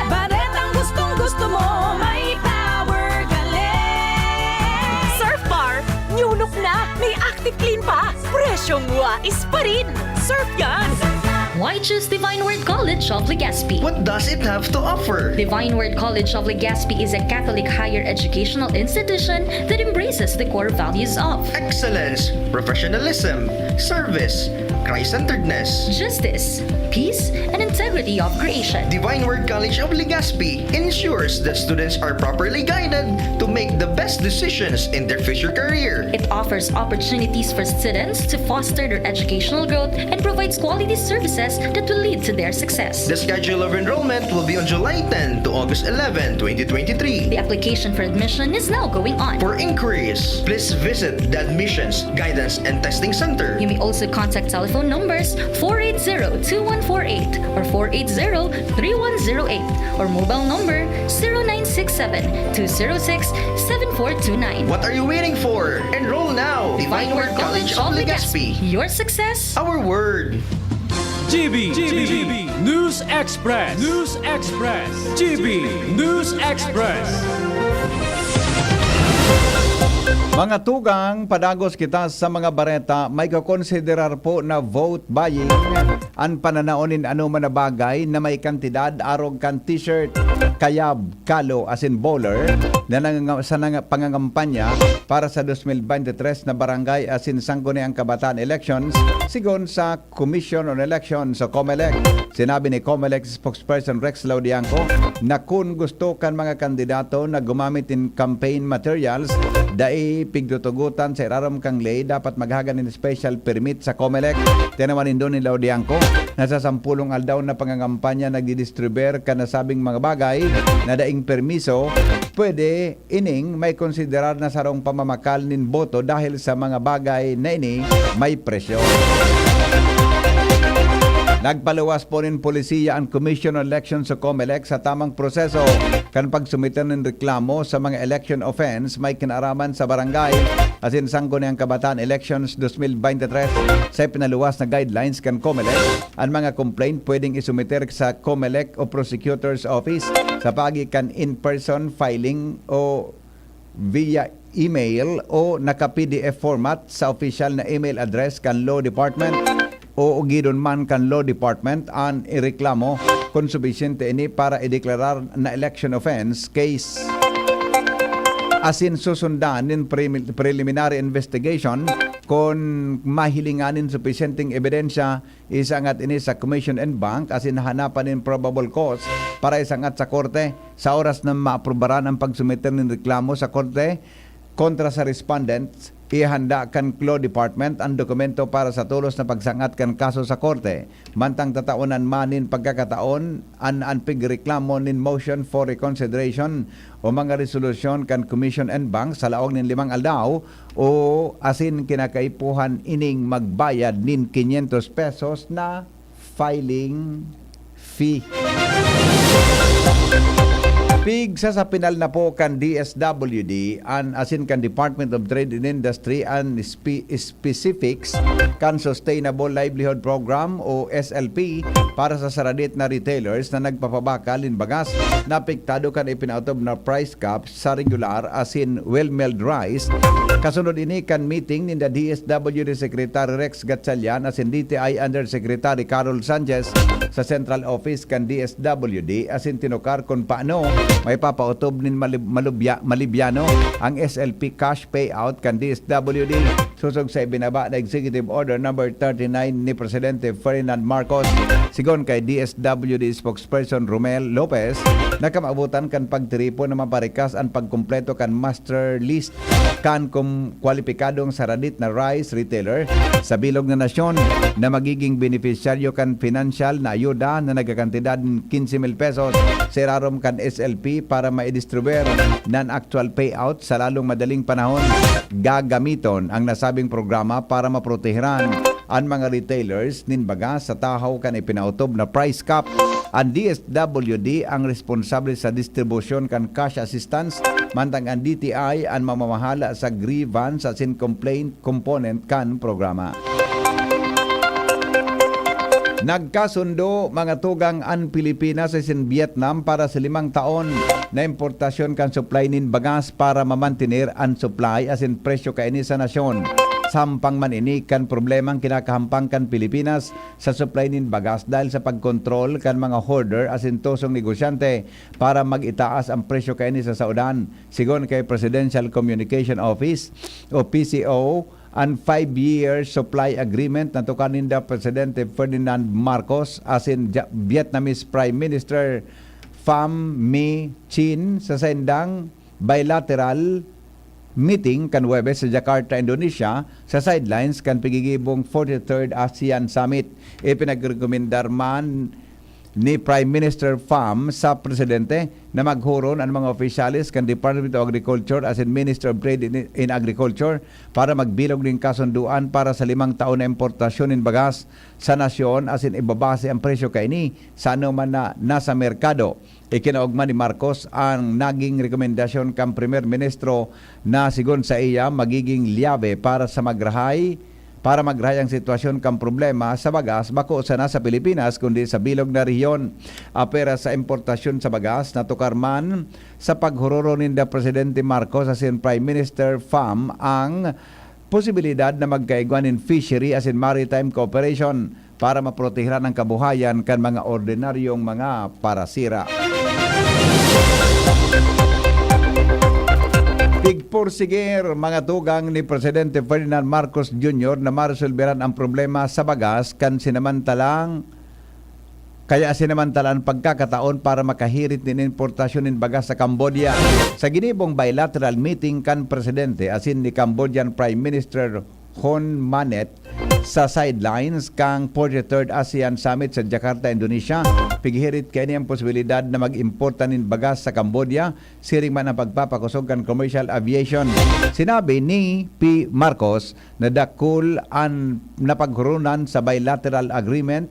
Baretang gustong-gusto mo, may power galing! Surf Bar New Look na! May Active Clean pa! Presyong wais pa rin! Surf yan! Why choose Divine Word College of Legazpi? What does it have to offer? Divine Word College of Legazpi is a Catholic higher educational institution that embraces the core values of Excellence, professionalism, service, Christ-centeredness, justice, peace, and integrity of creation. Divine Word College of Legazpi ensures that students are properly guided to make the best decisions in their future career. It offers opportunities for students to foster their educational growth and provides quality services that will lead to their success. The schedule of enrollment will be on July 10 to August 11, 2023. The application for admission is now going on. For inquiries, please visit the Admissions, Guidance, and Testing Center. You may also contact telephone numbers 480-2148 or 480-3108 or mobile number 0967-206-7429. What are you waiting for? Enroll now! Divine Word College of Legazpi. Your success, our word. GB News Express. GB News Express. Mga tugang, padagos kita sa mga bareta, may kakonsiderar po na vote buying ang pananaonin anuman na bagay na may kantidad arog kan t-shirt, kayab, kalo as in bowler na sa pangangampanya para sa 2023 na barangay as in Sangguniang Kabataan elections sigon sa Commission on Elections o COMELEC. Sinabi ni COMELEC spokesperson Rex Laudianco na kung gusto kan mga kandidato na gumamit in campaign materials dai pigdutugutan sa iraram kang lay dapat maghagan ng special permit sa COMELEC. Tinawanin doon ni Laudianco na sa 10 aldaw na pangangampanya nagdidistribuer ka nasabing mga bagay na daing permiso, pwede ining may konsiderar na sarong pamamakal nin boto dahil sa mga bagay na ini may presyo. Nagpaluwas po rin polisiya ang Commission on Elections sa COMELEC sa tamang proseso kan pagsumitan ng reklamo sa mga election offense may kinaraman sa barangay as in Sangguniang Kabataan Elections 2023 sa pinaluwas na guidelines kan COMELEC. Ang mga complaint pwedeng isumiter sa COMELEC o Prosecutor's Office sa pagikan in-person filing o via email o naka-PDF format sa official na email address kan Law Department o gidon man kan Law Department ang ireklamo kung subisyente ini para ideklarar na election offense case. Asin susundan ng preliminary investigation kung mahilinganin subisyenteng ebidensya isangat ini sa Commission and Bank asin hanapan ng probable cause para isangat sa korte sa oras na maaprobaran ang pagsumiter ng reklamo sa korte kontra sa respondents. Ihanda kan Law Department ang dokumento para sa tulos na pagsangat kan kaso sa korte. Mantang tataunan manin pagkakataon an pigreklamo nin motion for reconsideration o mga resolusyon kan Commission and Bank sa laog nin 5 aldaw o asin kinakaipuhan ining magbayad nin 500 pesos na filing fee. Pig sa pinal na po kan DSWD an asin kan Department of Trade and Industry and specifics kan Sustainable Livelihood Program o SLP para sa saradit na retailers na nagpapabakal in bagas na apektado kan ipinautob na price cap sa regular asin well-milled rice. Kasunod ini kan meeting ni DSWD Secretary Rex Gatchalian asin DTI Undersecretary Carol Sanchez sa Central Office kan DSWD asin tinukar kung paano may papautob nin malibyano ang SLP cash payout kan DSWD susog sa ibinaba na Executive Order number 39 ni Presidente Ferdinand Marcos. Sigon kay DSWD spokesperson Romel Lopez nakamabutan kan pagtiripo na maparikas ang pagkumpleto kan master list kan kwalipikadong saradit na rice retailer sa bilog na nasyon na magiging beneficiaryo kan financial na ayuda na nagkakantidad ng 15,000 pesos sa irarom kan SLP para maidistribuer ng actual payout sa lalong madaling panahon. Gagamiton ang nasabing programa para maproteheran ang mga retailers ninbaga sa tahaw kan ipinautob na price cap. Ang DSWD ang responsable sa distribusyon kan cash assistance mantang ang DTI ang mamamahala sa grievance at complaint component kan programa. Nagkasundo mga tugang an Pilipinas sa Vietnam para sa 5 taon na importasyon kan supply nin bagas para mamantinir an supply as in presyo kaini sa nasyon. Sampang man ini kan problemang kinakahampang kan Pilipinas sa supply nin bagas dahil sa pagkontrol kan mga hoarder as in tosong negosyante para mag-itaas ang presyo kaini sa saudan. Sigon kay Presidential Communication Office o PCO, ang 5-year supply agreement na tukanin da Presidente Ferdinand Marcos as in Vietnamese Prime Minister Pham My Chin sa sendang bilateral meeting kan Huwebes sa Jakarta, Indonesia sa sidelines kan pigigibong 43rd ASEAN Summit. Ipinagrekomendar man ni Prime Minister Pham sa Presidente na maghuron ang mga opisyalis kan Department of Agriculture as in Minister of Trade in Agriculture para magbilog ng kasunduan para sa 5 taon na importasyon ng bagas sa nasyon as in ibabase ang presyo kaini sa anuman na nasa merkado. Ikinaugma ni Marcos ang naging rekomendasyon kang Premier Ministro na sigon sa iya magiging liyabe para magrahay ang sitwasyon kang problema sa bagas bako sa nasa Pilipinas kundi sa bilog na rehiyon. Apera sa importasyon sa bagas na tukar man sa paghuroro ni Presidente Marcos as in Prime Minister Pham ang posibilidad na magkaigwan in fishery as in maritime cooperation para maprotehiran ang kabuhayan kan mga ordinaryong mga parasira. Tigpursigir mga tugang ni Presidente Ferdinand Marcos Jr. na maresolberan ang problema sa bagas kan sinamantalang pagkakataon para makahirit ng importasyon ng bagas sa Cambodia. Sa ginibong bilateral meeting kan Presidente asin ni Cambodian Prime Minister Hun Manet sa sidelines kang 43rd ASEAN Summit sa Jakarta, Indonesia. Pighirit kay niyang posibilidad na mag-importa ng bagas sa Cambodia, siring man ang pagpapakusog kan commercial aviation. Sinabi ni P. Marcos na dakul ang napaghurunan sa bilateral agreement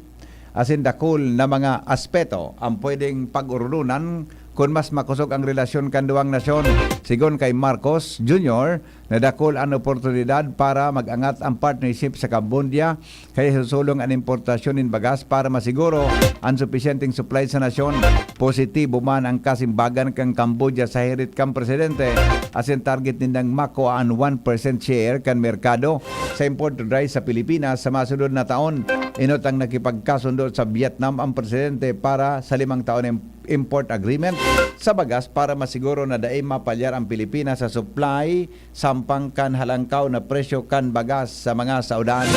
as in dakul na mga aspeto ang pwedeng pag-urunan kung mas makusog ang relasyon kan duwang nasyon. Sigon kay Marcos Jr. na dakol ang oportunidad para mag-angat ang partnership sa Cambodia kaya susulong ang importasyon ng bagas para masiguro ang sufisyenteng supply sa nasyon. Positibo man ang kasimbagan kang Cambodia sa hirit kang Presidente as in target nindang makuha ang 1% share kan merkado sa import rice sa Pilipinas sa masunod na taon. Inot ang nakipagkasundo sa Vietnam ang Presidente para sa 5 taon import agreement sa bagas para masiguro na daay mapalyar ang Pilipinas sa supply sampang kan halangkaw na presyo kan bagas sa mga saudan.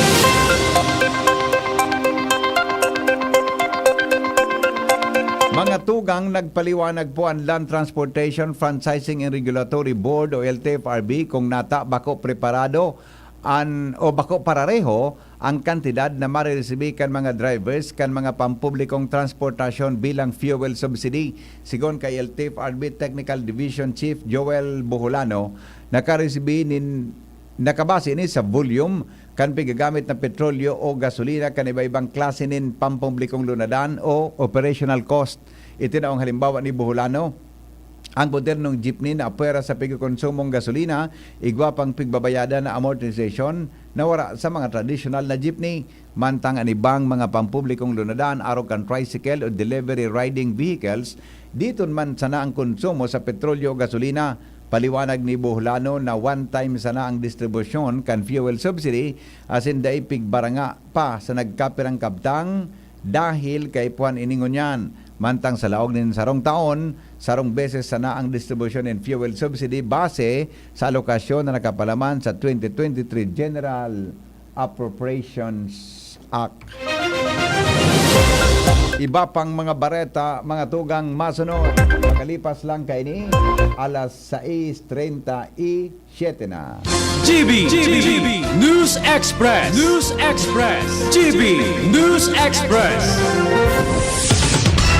Mga tugang, nagpaliwanag po ang Land Transportation Franchising and Regulatory Board o LTFRB kung nata bako preparado o bako parareho ang kantidad na mariresibi kan mga drivers kan mga pampublikong transportasyon bilang fuel subsidy. Sigon kay LTFRB Technical Division Chief Joel Buholano, nakabase ni sa volume kan pigagamit na petrolyo o gasolina kan iba-ibang klase nin pampublikong lunadan o operational cost. Ito na ang halimbawa ni Buholano. Ang modernong jeepney na apwera sa pigkonsumong gasolina, igwa pang pigbabayada na amortization na wala sa mga traditional na jeepney. Mantang anibang mga pampublikong lunadan, araw kan tricycle o delivery riding vehicles, dito man sana ang konsumo sa petrolyo o gasolina. Paliwanag ni Buholano na one time sana ang distribusyon kan fuel subsidy as in day pigbaranga pa sa nagkapirang kabtang dahil kay puan iningon yan. Mantang sa laog nin sarong taon, sarong beses sana ang distribution and fuel subsidy base sa alokasyon na nakapalaman sa 2023 General Appropriations Act. Iba pang mga bareta, mga tugang masunod. Makalipas lang kay ni alas 6:37 na. GB News Express. GB News Express.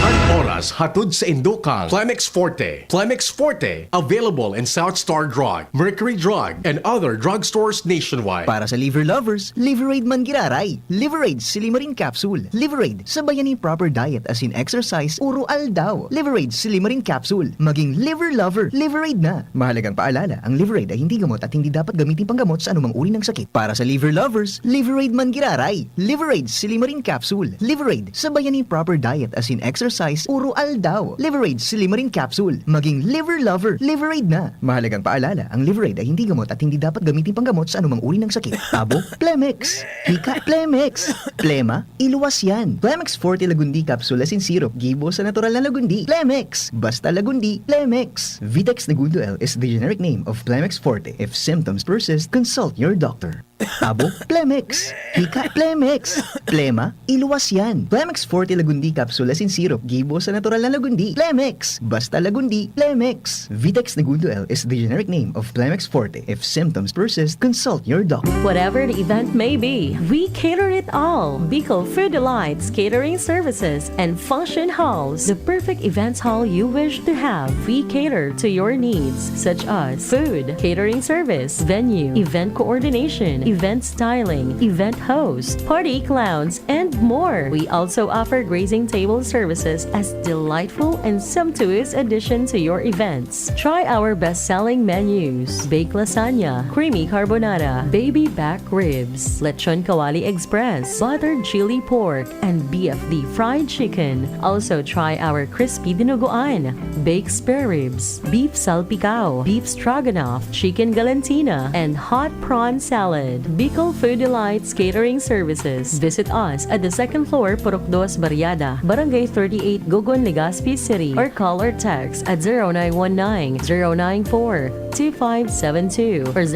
Ang oras hatod sa Indokang Plemex Forte. Plemex Forte, available in South Star Drug, Mercury Drug, and other drugstores nationwide. Para sa liver lovers, Liveraid man giraray. Liveraid Silimarin Capsule. Liveraid, sabayan ni proper diet as in exercise, uro aldaw. Liveraid Silimarin Capsule. Maging liver lover, Liveraid na. Mahalagang paalala, ang Liveraid ay hindi gamot at hindi dapat gamitin panggamot sa anumang uri ng sakit. Para sa liver lovers, Liveraid man giraray. Liveraid Silimarin Capsule. Liveraid, sabayan ni proper diet as in exercise, uro aldaw. Liveraid Silimarin Capsule. Maging liver lover, Liveraid na. Mahalagang paalala, ang Liveraid ay hindi gamot at hindi dapat gamitin panggamot sa anumang uri ng sakit. Tabo, Plemex. Hika, Plemex. Plema, iluwas yan. Plemex Forte Lagundi Capsule in Syrup. Gibo sa natural na lagundi. Plemex. Basta lagundi, Plemex. Vitex Negundo L is the generic name of Plemex Forte. If symptoms persist, consult your doctor. Tabo, Plemex. Hika, Plemex. Plema, iluwas yan. Plemex Forte Lagundi Capsule in Syrup. Gibo sa natural na lagundi. Plemex. Basta lagundi, Plemex. Vitex Negundo L is the generic name of Plemex Forte. If symptoms persist, consult your doctor. Whatever the event may be, we cater it all. Bicol Food Delights Catering Services and Function Halls, the perfect events hall you wish to have. We cater to your needs such as food, catering service, venue, event coordination, event styling, event host, party clowns, and more. We also offer grazing table services as delightful and sumptuous addition to your events. Try our best-selling menus: baked lasagna, creamy carbonara, baby back ribs, lechon kawali express, buttered chili pork, and BFD fried chicken. Also try our crispy dinuguan, baked spare ribs, beef salpicao, beef stroganoff, chicken galantina, and hot prawn salad. Bicol Food Delights Catering Services. Visit us at the second floor, Purok 2, Barriada, Barangay 38, Gogon, Legazpi City, or call or text at 0919-094-2572 or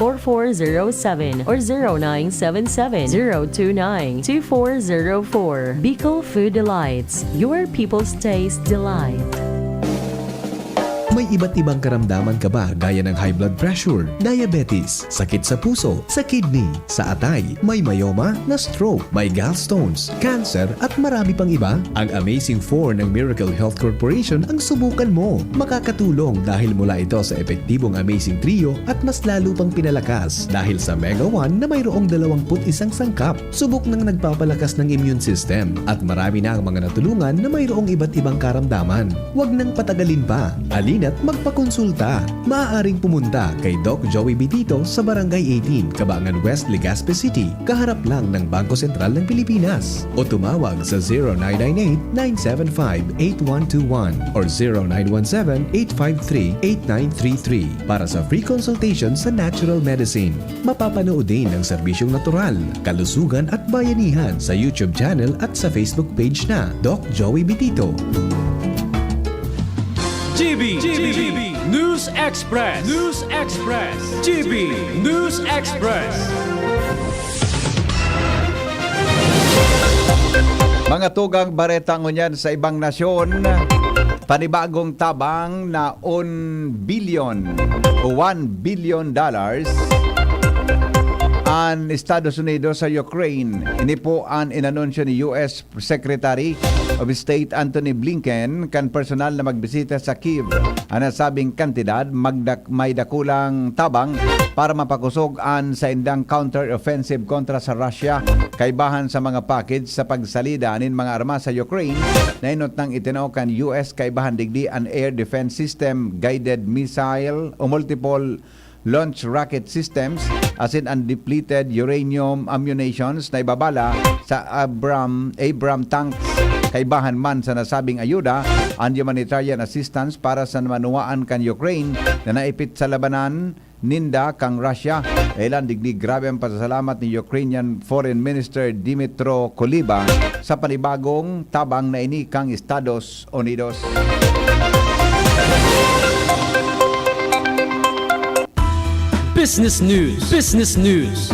0927-353-4407 or 0977-029-2404. Bicol Food Delights, your people's taste delight. May iba't ibang karamdaman ka ba gaya ng high blood pressure, diabetes, sakit sa puso, sa kidney, sa atay, may myoma, na stroke, may gallstones, cancer at marami pang iba? Ang Amazing 4 ng Miracle Health Corporation ang subukan mo. Makakatulong dahil mula ito sa epektibong Amazing Trio at mas lalo pang pinalakas dahil sa Mega 1 na mayroong 21 sangkap. Subok ng nagpapalakas ng immune system at marami na ang mga natulungan na mayroong iba't ibang karamdaman. Huwag nang patagalin pa. At magpakonsulta. Maaaring pumunta kay Doc Joey Bitito sa Barangay 18, Cabangan West, Legazpi City, kaharap lang ng Bangko Sentral ng Pilipinas. O tumawag sa 0998-975-8121 or 0917-853-8933 para sa free consultation sa natural medicine. Mapapanood din ang serbisyong natural, kalusugan at bayanihan sa YouTube channel at sa Facebook page na Doc Joey Bitito. GB News Express. News Express. GB News Express. Mga tugang bareta ngunyan sa ibang nasyon, panibagong tabang na $1 billion ang Estados Unidos sa Ukraine. Ini po ang inanunsyo ni US Secretary of State Antony Blinken kan personal na magbisita sa Kyiv. Ang nasabing kantidad may dakulang tabang para mapakusog ang sa indang counter-offensive kontra sa Russia kaibahan sa mga package sa pagsalida nin mga armas sa Ukraine na inot ng itinaw kan US kaibahan digdi an air defense system, guided missile o multiple launch rocket systems as in undepleted uranium ammunitions na ibabala sa Abram tanks kaibahan man sa nasabing ayuda ang humanitarian assistance para sa manuwaan kan Ukraine na naipit sa labanan ninda kang Russia. Ilan digdig grabe ang pasasalamat ni Ukrainian Foreign Minister Dmytro Kuleba sa panibagong tabang na ini kang Estados Unidos. Business News. Business News.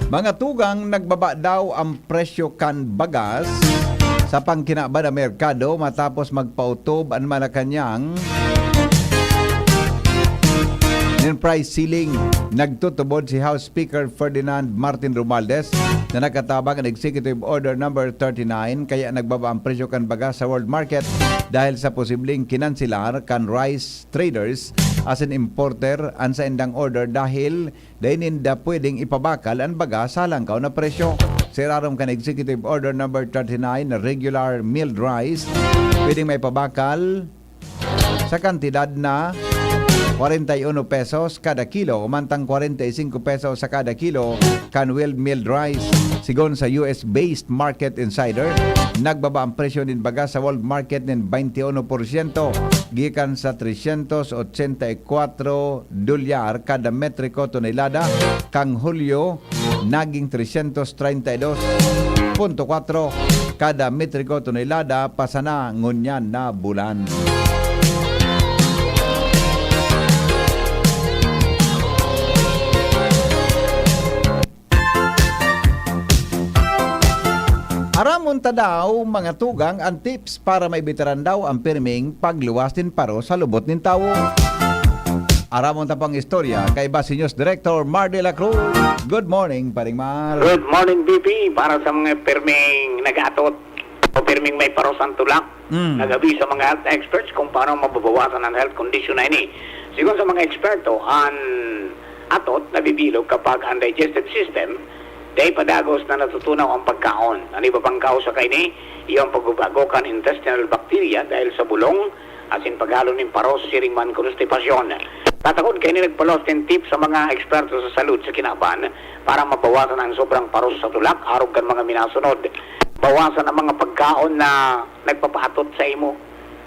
Mga tugang, nagbaba daw ang presyo kan bagas sa pangkinaba na merkado matapos magpautob ang Malacanang ni ng price ceiling. Nagtutubod si House Speaker Ferdinand Martin Romualdez na nakatabang ang Executive Order number 39 kaya nagbaba ang presyo kan baga sa world market dahil sa posibleng kinansilar kan rice traders as an importer ang sa indang order dahil dahininda pwedeng ipabakal ang baga sa langkaw na presyo. Sirarom kan Executive Order number 39 na regular milled rice pwedeng may pabakal sa kantidad na 41 pesos kada kilo, umantang 45 pesos sa kada kilo kan well milled rice. Sigon sa US-based Market Insider, nagbaba ang presyo din baga sa world market ng 21%, gikan sa $384 kada metriko tonelada, kang Hulyo naging 332.4 kada metriko tonelada pasana ngunyan na bulan. Aramon ta daw mga tugang ang tips para may bitaran daw ang pirming pagluwas din paro sa lubot nin tawo. Aramon ta pang istorya kay Basi News Director Mar de la Cruz. Good morning, Paring Mar. Good morning, BP. Para sa mga pirming nag-atot o pirming may parosang tulak, nag-abi sa mga health experts kung paano mababawasan ang health condition na ini. Sigon sa mga eksperto, ang atot nabibilog kapag ang digestive system dahil padagos na natutunaw ang pagkaon. Ano iba pang cause sa kaini? Iyong pagbabago kan intestinal bacteria dahil sa bulong, asin paghalo ng paros, siring man constipasyon. Tatakod kayo ni nagpalos ng tips sa mga eksperto sa salud sa kinaban para mabawasan ang sobrang paros sa tulak, arog kan mga minasunod. Bawasan ang mga pagkaon na nagpapaatot sa imo.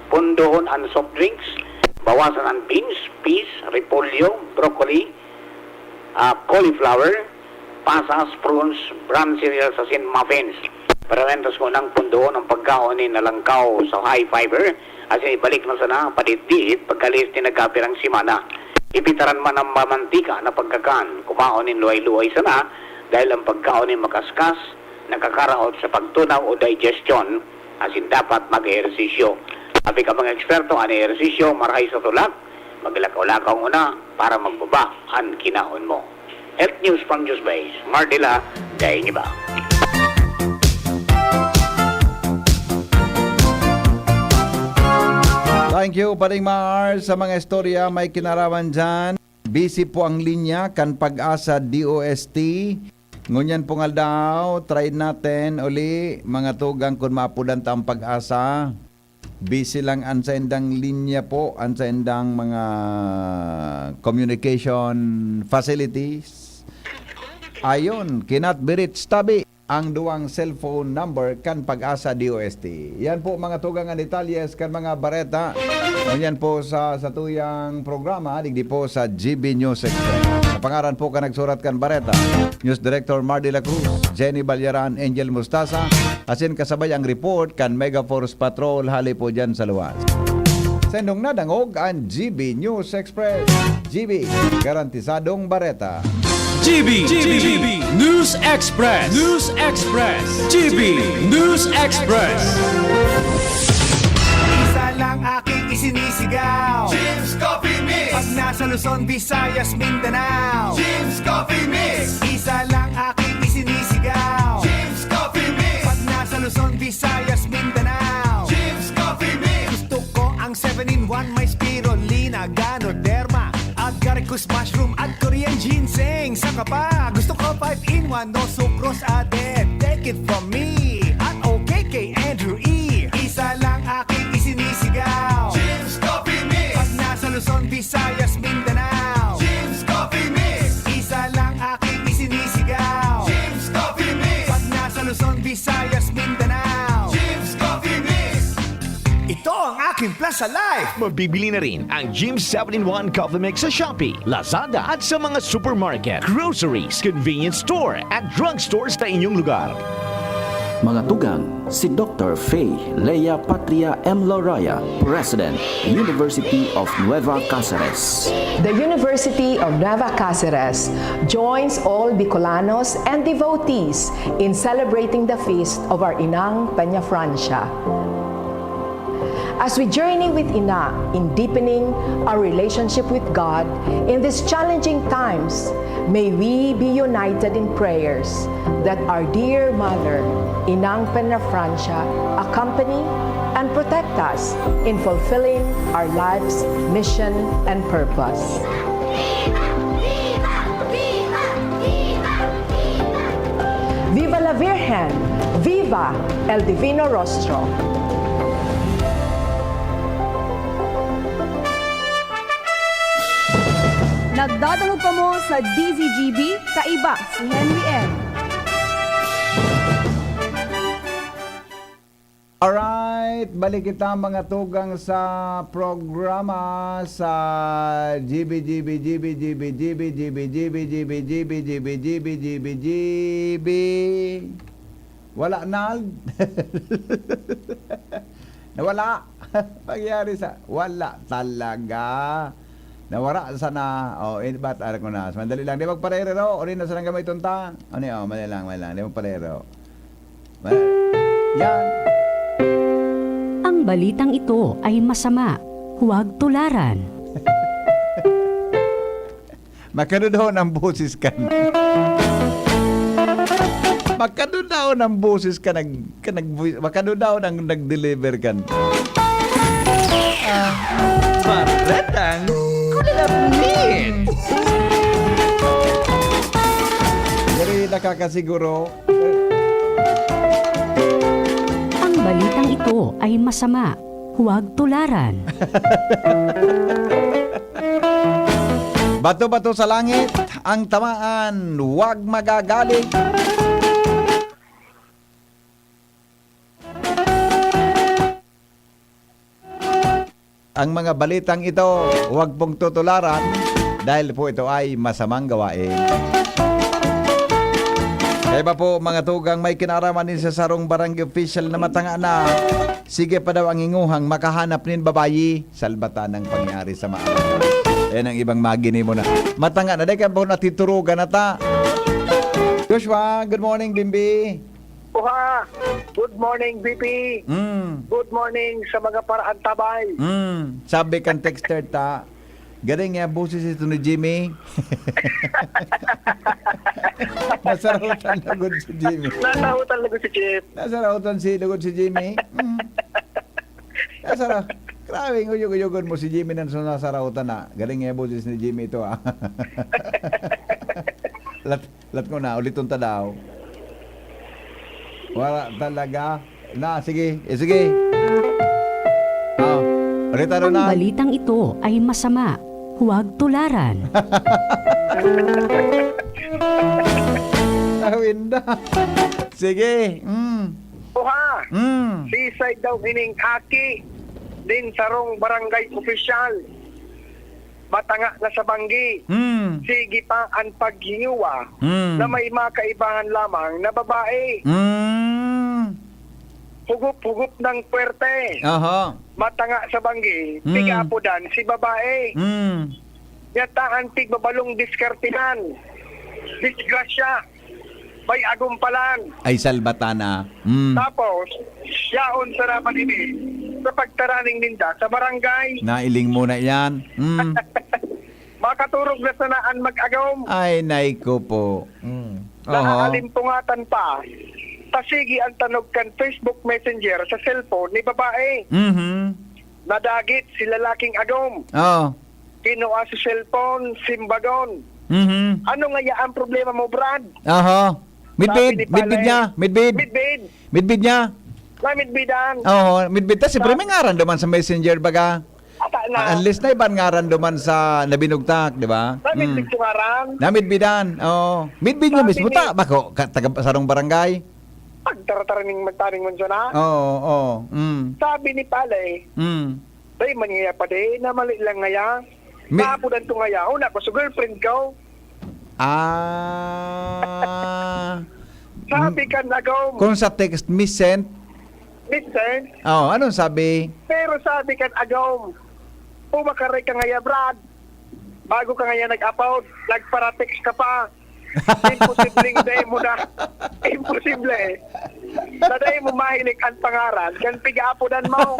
Pundoon ang soft drinks, bawasan ang beans, peas, repolyo, broccoli, cauliflower, pasas, prunes, brown cereals, asin muffins. Parawentos ko ng pundoon ang pagkaon ni nalangkaw sa high fiber, asin ibalik na sana padit-dit pagkalis ni nagkapirang simana. Ipitaran man ang mamantika na pagkakan, kumaon ni luay-luay sana dahil ang pagkaon ni makaskas, nakakaraot sa pagtunaw o digestion, asin dapat mag-ehersisyo. Sabi ka mga eksperto, ang ehersisyo marahay sa tulak, maglakaw-lakaw muna para magbaba ang kinaon mo. Health News from News Base, Mardila, Day Niba. Thank you, Paring Mar, sa mga istorya may kinaraman dyan. Busy po ang linya kan Pag-asa DOST. Ngunyan po nga daw, try natin uli mga tugang kung mapudan ta ang Pag-asa. Busy lang ang sa indang linya po, ang sa indang mga communication facilities. Ayon, cannot be reached tabi ang duwang cellphone number kan Pag-asa DOST. Yan po mga tugang ang detalles kan mga bareta. Yan po sa tuyang programa, digdi po sa GB News Express. Sa pangaran po ka nagsurat kan bareta, News Director Mar de la Cruz, Jenny Balyaran, Angel Mustasa, asin kasabay ang report kan Mega Force Patrol hali po dyan sa luwas. Sendong nadangog ang GB News Express. GB, garantisadong bareta. GB News Express. GB News Express. Isa lang aking isinisigaw, Jim's Coffee Mix. Pag nasa Luzon, Visayas, Mindanao, Jim's Coffee Mix. Isa lang aking isinisigaw, Jim's Coffee Mix. Pag nasa Luzon, Visayas, Mindanao, Jim's Coffee Mix. Gusto ko ang 7-in-1, may spirulina, ganoderma, at Garicus mushroom at Korean ginseng. Saka pa, gusto ko 5-in-1, no sucrose added. Take it from me at OKK Andrew E. Isa lang aking isinisigaw, Jim's Coffee Mix. Pag nasa Luzon, Visayas, Mindanao, Jim's Coffee Mix. Isa lang aking isinisigaw, Jim's Coffee Mix. Pag nasa Luzon, Visayas, Mindanao, Jim's Coffee Mix. Ito ang aking Plaza Life. Mabibili na rin ang Jim's 7-in-1 Coffee Mix sa Shopee, Lazada at sa mga supermarket, groceries, convenience store at drugstores sa inyong lugar. Mga tugang, si Dr. Faye Leia Patria M. Loraya, President, University of Nueva Cáceres. The University of Nueva Cáceres joins all Bicolanos and devotees in celebrating the feast of our Inang Peña Francia. As we journey with Ina in deepening our relationship with God in these challenging times, may we be united in prayers that our dear Mother, Inang Penafrancia, accompany and protect us in fulfilling our life's mission and purpose. Viva la Virgen! Viva el Divino Rostro! Nagdadalo pa mo sa DZGB, kaiba si Henry M. Alright, balik kita mga tugang sa programa sa GB. Wala na. Nawala. Pagyari sa wala talaga. Nawara sana. Oh, ba't arak ko na. Mandali lang. Di magparero. O rin na sanang gamay tunta. Ano yun? Madali lang. Di magparero. Yan. Ang balitang ito ay masama. Huwag tularan. Makanudaw ng boses ka. Makanudaw ng boses ka. Makanudaw ng nag-deliver ka. Baretang kulamit. Dari nakakasiguro. Ang balitang ito ay masama. Huwag tularan. Bato-bato sa langit, ang tamaan, huwag magagaling. Ang mga balitang ito, huwag pong tutularan dahil po ito ay masamang gawain. Kaya ba po mga tugang may kinaraman din sa sarong barangay official na matanga na sige pa daw ang inguhang makahanap nin babayi salbatan ng pangyari sa maaga. Yan ang ibang magini mo na. Matanga na, dahil ka po natiturugan na ta. Joshua, good morning, Bimbi. Uha! Good morning, BP. Good morning sa mga paraan tabay. Sabi kang texter ta, galing nga boses ito ni Jimmy. Nasarautan lagod si Jimmy. Nasarautan lagod si Chip. Nasarautan lagod si Jimmy. Grabe, uyog-uyogon mo si Jimmy nang nasarautan na. Galing nga boses ni Jimmy ito ah. lat ko na, uliton ta daw. Wala talaga. Na, sige. Sige. Ulitan Ang na. balitang ito ay masama. Huwag tularan. Awin na. Sige. Uha! Seaside daw ining aki. Din sarong barangay official. Matanga na sa banggi. Sige pa ang paghingiwa na may makaibangan lamang na babae. Hugup-hugup ng puwerte. Matanga sa banggi, tigapudan si babae. Yata antig babalong diskartinan. Disgrasya. May agumpalan. Ay salbatana. Tapos, yaon sa naman ini sa pagtaraning ninda sa barangay. Nailing mo na yan. Makaturog na sanaan mag-agom. Ay, naiko po. Nakakalimpungatan pa. Pasigi ang tanog kan Facebook Messenger sa cellphone ni babae. Nadagit si lalaking agom. Kinuha sa cellphone, simbagon. Ano nga ya ang problema mo, Brad? Midbid niya. Midbid niya. Midbidan. Midbid. Tas siyempre may ngarandaman sa Messenger baga. Unless na iban ngarandaman sa nabinugtak, di ba? Midbid tungaran. Namidbidan. Midbid niya mismo ta. Bako, taga sarong barangay. Pagtarataraning magtaring mo na. Sabi ni Palay, day maniya pa day, na mali lang ngaya. Maapudan to ngaya. Una ko sa girlfriend ko. Sabi ka nagaw. Kung sa text, Miss-sent. Miss-sent? Anong sabi? Pero sabi ka agaw. Pumakaray ka ngaya, Brad. Bago ka ngaya nag-upload, nagpara-text ka pa. Imposibleng day mo na. Imposible. Sa day mo mahilig ang pangaran, kan piga-apudan mo.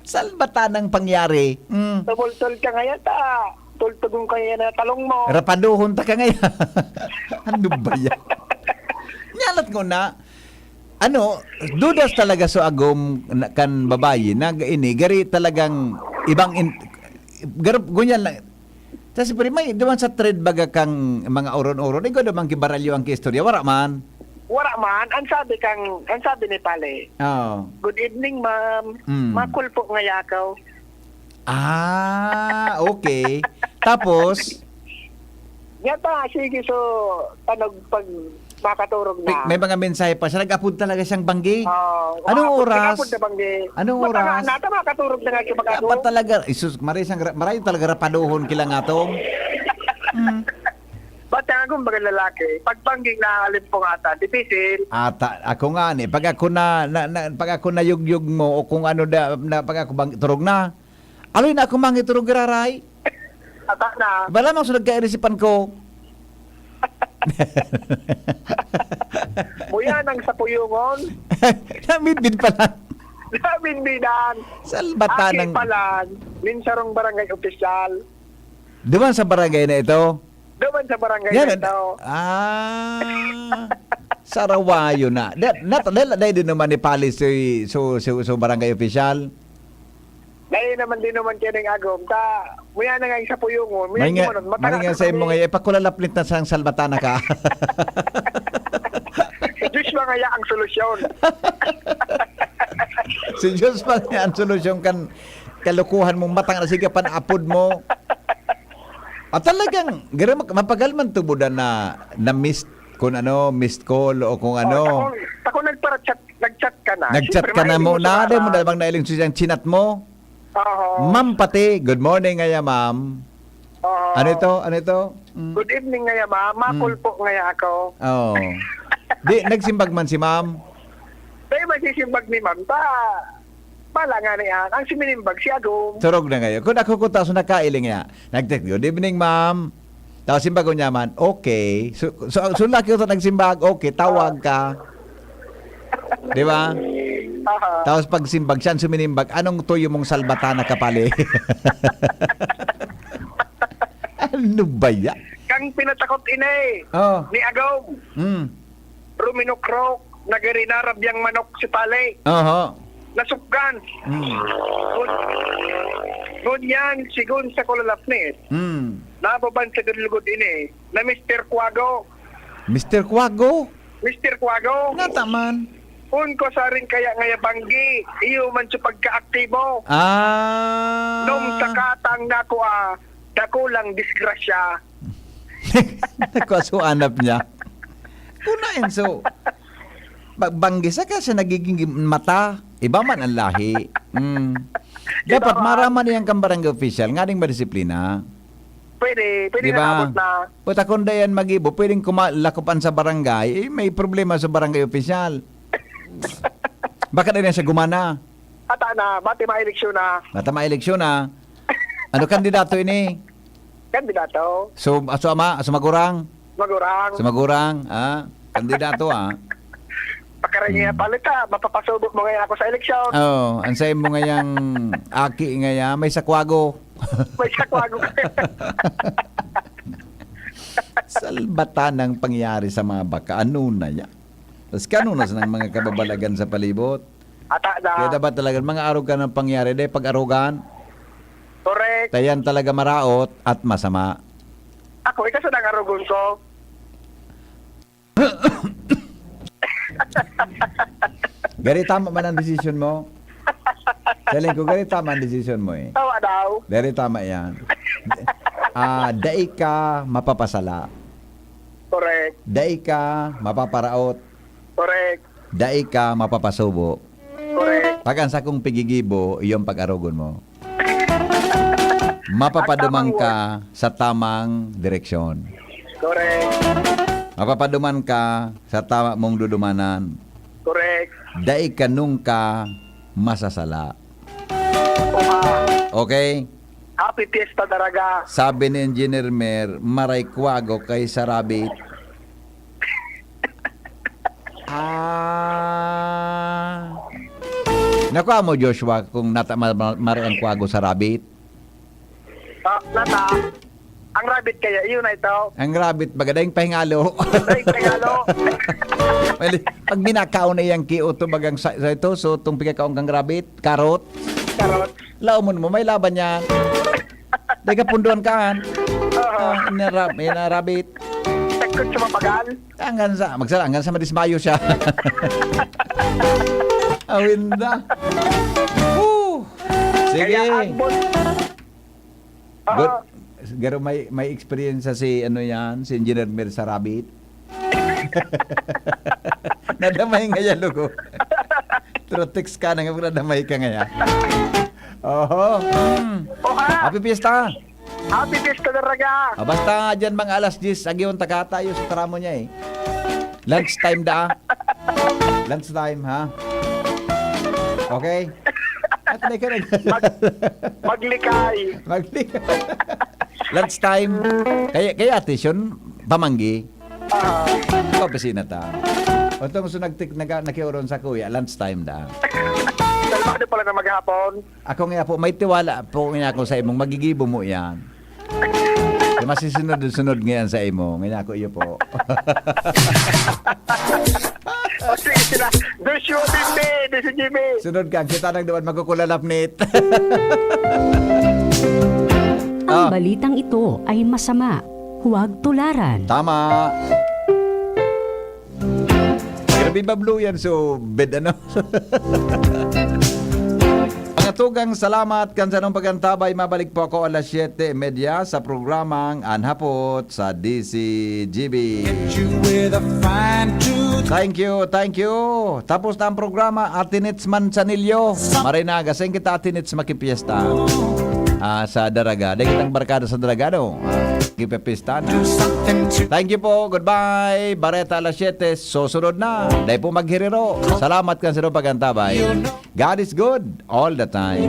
Salbatanang pangyari. Tumultol ka ngayon ta. Tultugong kaya na talong mo. Rapaduhon ta ka ngayon. Ano ba yan? Nyalat ko na, dudas talaga so agom kan babayi na ini gari talagang ibang ganyan lang. Tapos may duman sa trade baga kang mga oron-oron, ikaw naman kibaralyo ang kistorya, wala man. Wala man, ang sabi ni Pale. Oh. Good evening, ma'am. Makul po nga yakaw. Okay. Tapos, Yata, sige, so, tanog pag makaturog na. may mga mensahe pa siya. Nag-upload talaga siyang banggi. Anong oras? Anong oras? Nata makaturog na nga siya mag-ako. Dapat talaga, isus, maray talaga rapaduhon kilang atong. Ba't nga akong mga lalaki, pag bangging na alim po nga ata, dipisil. Ako nga ni, pag ako na yugyug mo o kung ano pag ako turog na. Aloy na ako mangiturog raray. Ata na. Bala mang sunod kairisipan ko. Muya nang sa puyungon. Namidbid pa lang. Namidbidan. Salbatanang. Aki pa lang. Minsarong barangay opisyal. Duman sa barangay na ito? Duman sa barangay Yan, na ito. Sarawayo na. Dahil din naman ni Pali so barangay official. Dahil naman din naman kaya ng agom. Muya na nga sa puyungon. Maringan sa imo ngayon. Pakulalaplit na sa salbatana ka. Diyos mga ya ang solusyon. Si Diyos pa niya ang solusyon kan kalukuhan mong matang na sige panapod mo. At talagang mapagalman tubudan na missed missed call o kung ano. Ako nag-chat ka na. Nag-chat ka na mo. Dahil mo dalawang nailing siyang chinat mo. Ma'am pati, good morning ngaya ma'am. Ano ito? Good evening ngaya ma'am. Makul po ngaya ako. Di, nagsimbag man si ma'am. Dahil magsisimbag ni ma'am pala nga niya. Ang siminimbag si Agong. Turog na ngayon. Kung ako kunta so nakailing niya. Nag-text, good evening ma'am. Tapos simbag ko niya man, okay. So laki ko nagsimbag, okay, tawag ka. Di ba? Tapos pag simbag siya, suminimbag, anong tuyo mong salbatana kapali? Ano ba yan? Kang pinatakot inay ni Agong. Ruminukrok, nagarinarab yang manok si Pale. Nasukgan. Ngunyan, sigun sa kulalapnis. Nababan sa dulugod ini na Mr. Quago. Mr. Quago? Mr. Quago. Nataman. Ko sa rin kaya ngaya banggi, iyo man sa pagka-aktibo. Nung sakatang nako dako lang disgrasya. Nagkasuanap niya. Kunain so. Banggi sa kasi nagiging mata. Iba man ang lahi. Dapat maraman niyang kang barangay official. Nga ding madisiplina. Pwede diba? na abot na. Puta kung dayan mag-ibo, pwedeng kumalakopan sa barangay, may problema sa barangay official. Bakit na siya gumana? Ata na, bati ma-eleksyon na. Ano kandidato ini? Kandidato. So magurang? Magurang. Kandidato Pakaray niya palit mapapasubok mo ngayon ako sa eleksyon. Ansay mo ngayang aki ngaya, may sakwago. May sakwago. Salbatanang pangyari sa mga baka, ano na yan? Tapos kanunas ng mga kababalagan sa palibot. Ata na. Kaya dapat talaga mga arugan ng pangyari. Dahil pag arugan, correct. Tayan talaga maraot at masama. Ako, ikaw sa nangarugon ko. Gari tama man ang desisyon mo. Saling ko, gari tama ang desisyon mo eh. Tawa daw. Gari tama yan. Dai ka mapapasala. Correct. Dai ka mapaparaot. Correct. Dai ka mapapasubo. Correct. Pag ang sakong pigigibo, iyong pag-arugon mo. Mapapadumang ka sa tamang direksyon. Correct. Mapapaduman ka sa tama mong dudumanan. Correct. Dai ka nung ka masasala. Okay? Happy Fiesta Daraga. Sabi ni Engineer Mer, maray kwago kay sarabit. Nakuha mo, Joshua, kung marian kwago sa rabbit. Nata, ang rabbit kaya, yun na ito. Ang rabbit, bagadayang pahingalo. Daing pahingalo. Well, pag binakaw na yung kiuto bagang sa ito, so itong pigakaong kang rabbit, karot. Karot. Laumon mo, may laban yan. Dahil kapunduan ka. Rabbit. Takot sa mapagal. Hanggang sa madismayo siya. Awinda. Sige. Good. Garo may experience si si Engineer Mer sa rabbit. Nadamay nga yan, lugo. Trotex ka na nga, nadamay ka nga yan. Oho. Happy Fiesta. Happy Fiesta talaga. Basta dyan mga alas 10, agyon takatayo sa tramo niya eh. Lunch time da. Lunch time, ha? Okay? At ka Maglikay. Lunch time. Kaya atisyon, pamanggi. Kapasina ta. O ito gusto nakiuron sa kuya, lunch time da. Dalma pala na maghapon. Ako nga po, may tiwala po nga ako sa imong, magigibo mo yan. Masisunod ngayon sa imo. Ngayon ako iyo po. Sige sila. Joshua Timbe, si Jimmy. Sunod ka, kita nang dawan magkukulalapnit. Ang balitang ito ay masama. Huwag tularan. Tama. Grabe ba blue yan? So, bed ano? Mga tugang salamat kan sa nung pagantabay. Mabalik po ako alas 7:30 sa programang Anhapot sa DCGB. Thank you. Tapos na ang programa Atinits Manzanillo. Marinaga, saan kita Atinits makipiesta? Sa Daraga. Dahil kitang barkada sa Daraga, no? Kipipista na. Thank you po. Goodbye. Bareta alas 7. Susunod na. Dahil po maghiriro. Salamat kan sa nung pagantabay. God is good all the time.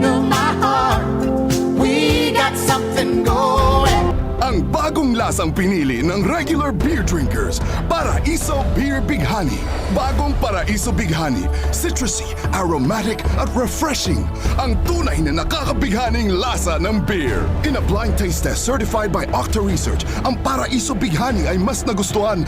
We got something going. Ang bagong lasang pinili ng regular beer drinkers, Paraiso Beer Bighani. Bagong Paraiso Bighani, citrusy, aromatic at refreshing. Ang tunay na nakakabighaning lasa ng beer. In a blind taste test certified by Octa Research, ang Paraiso Bighani ay mas nagustuhan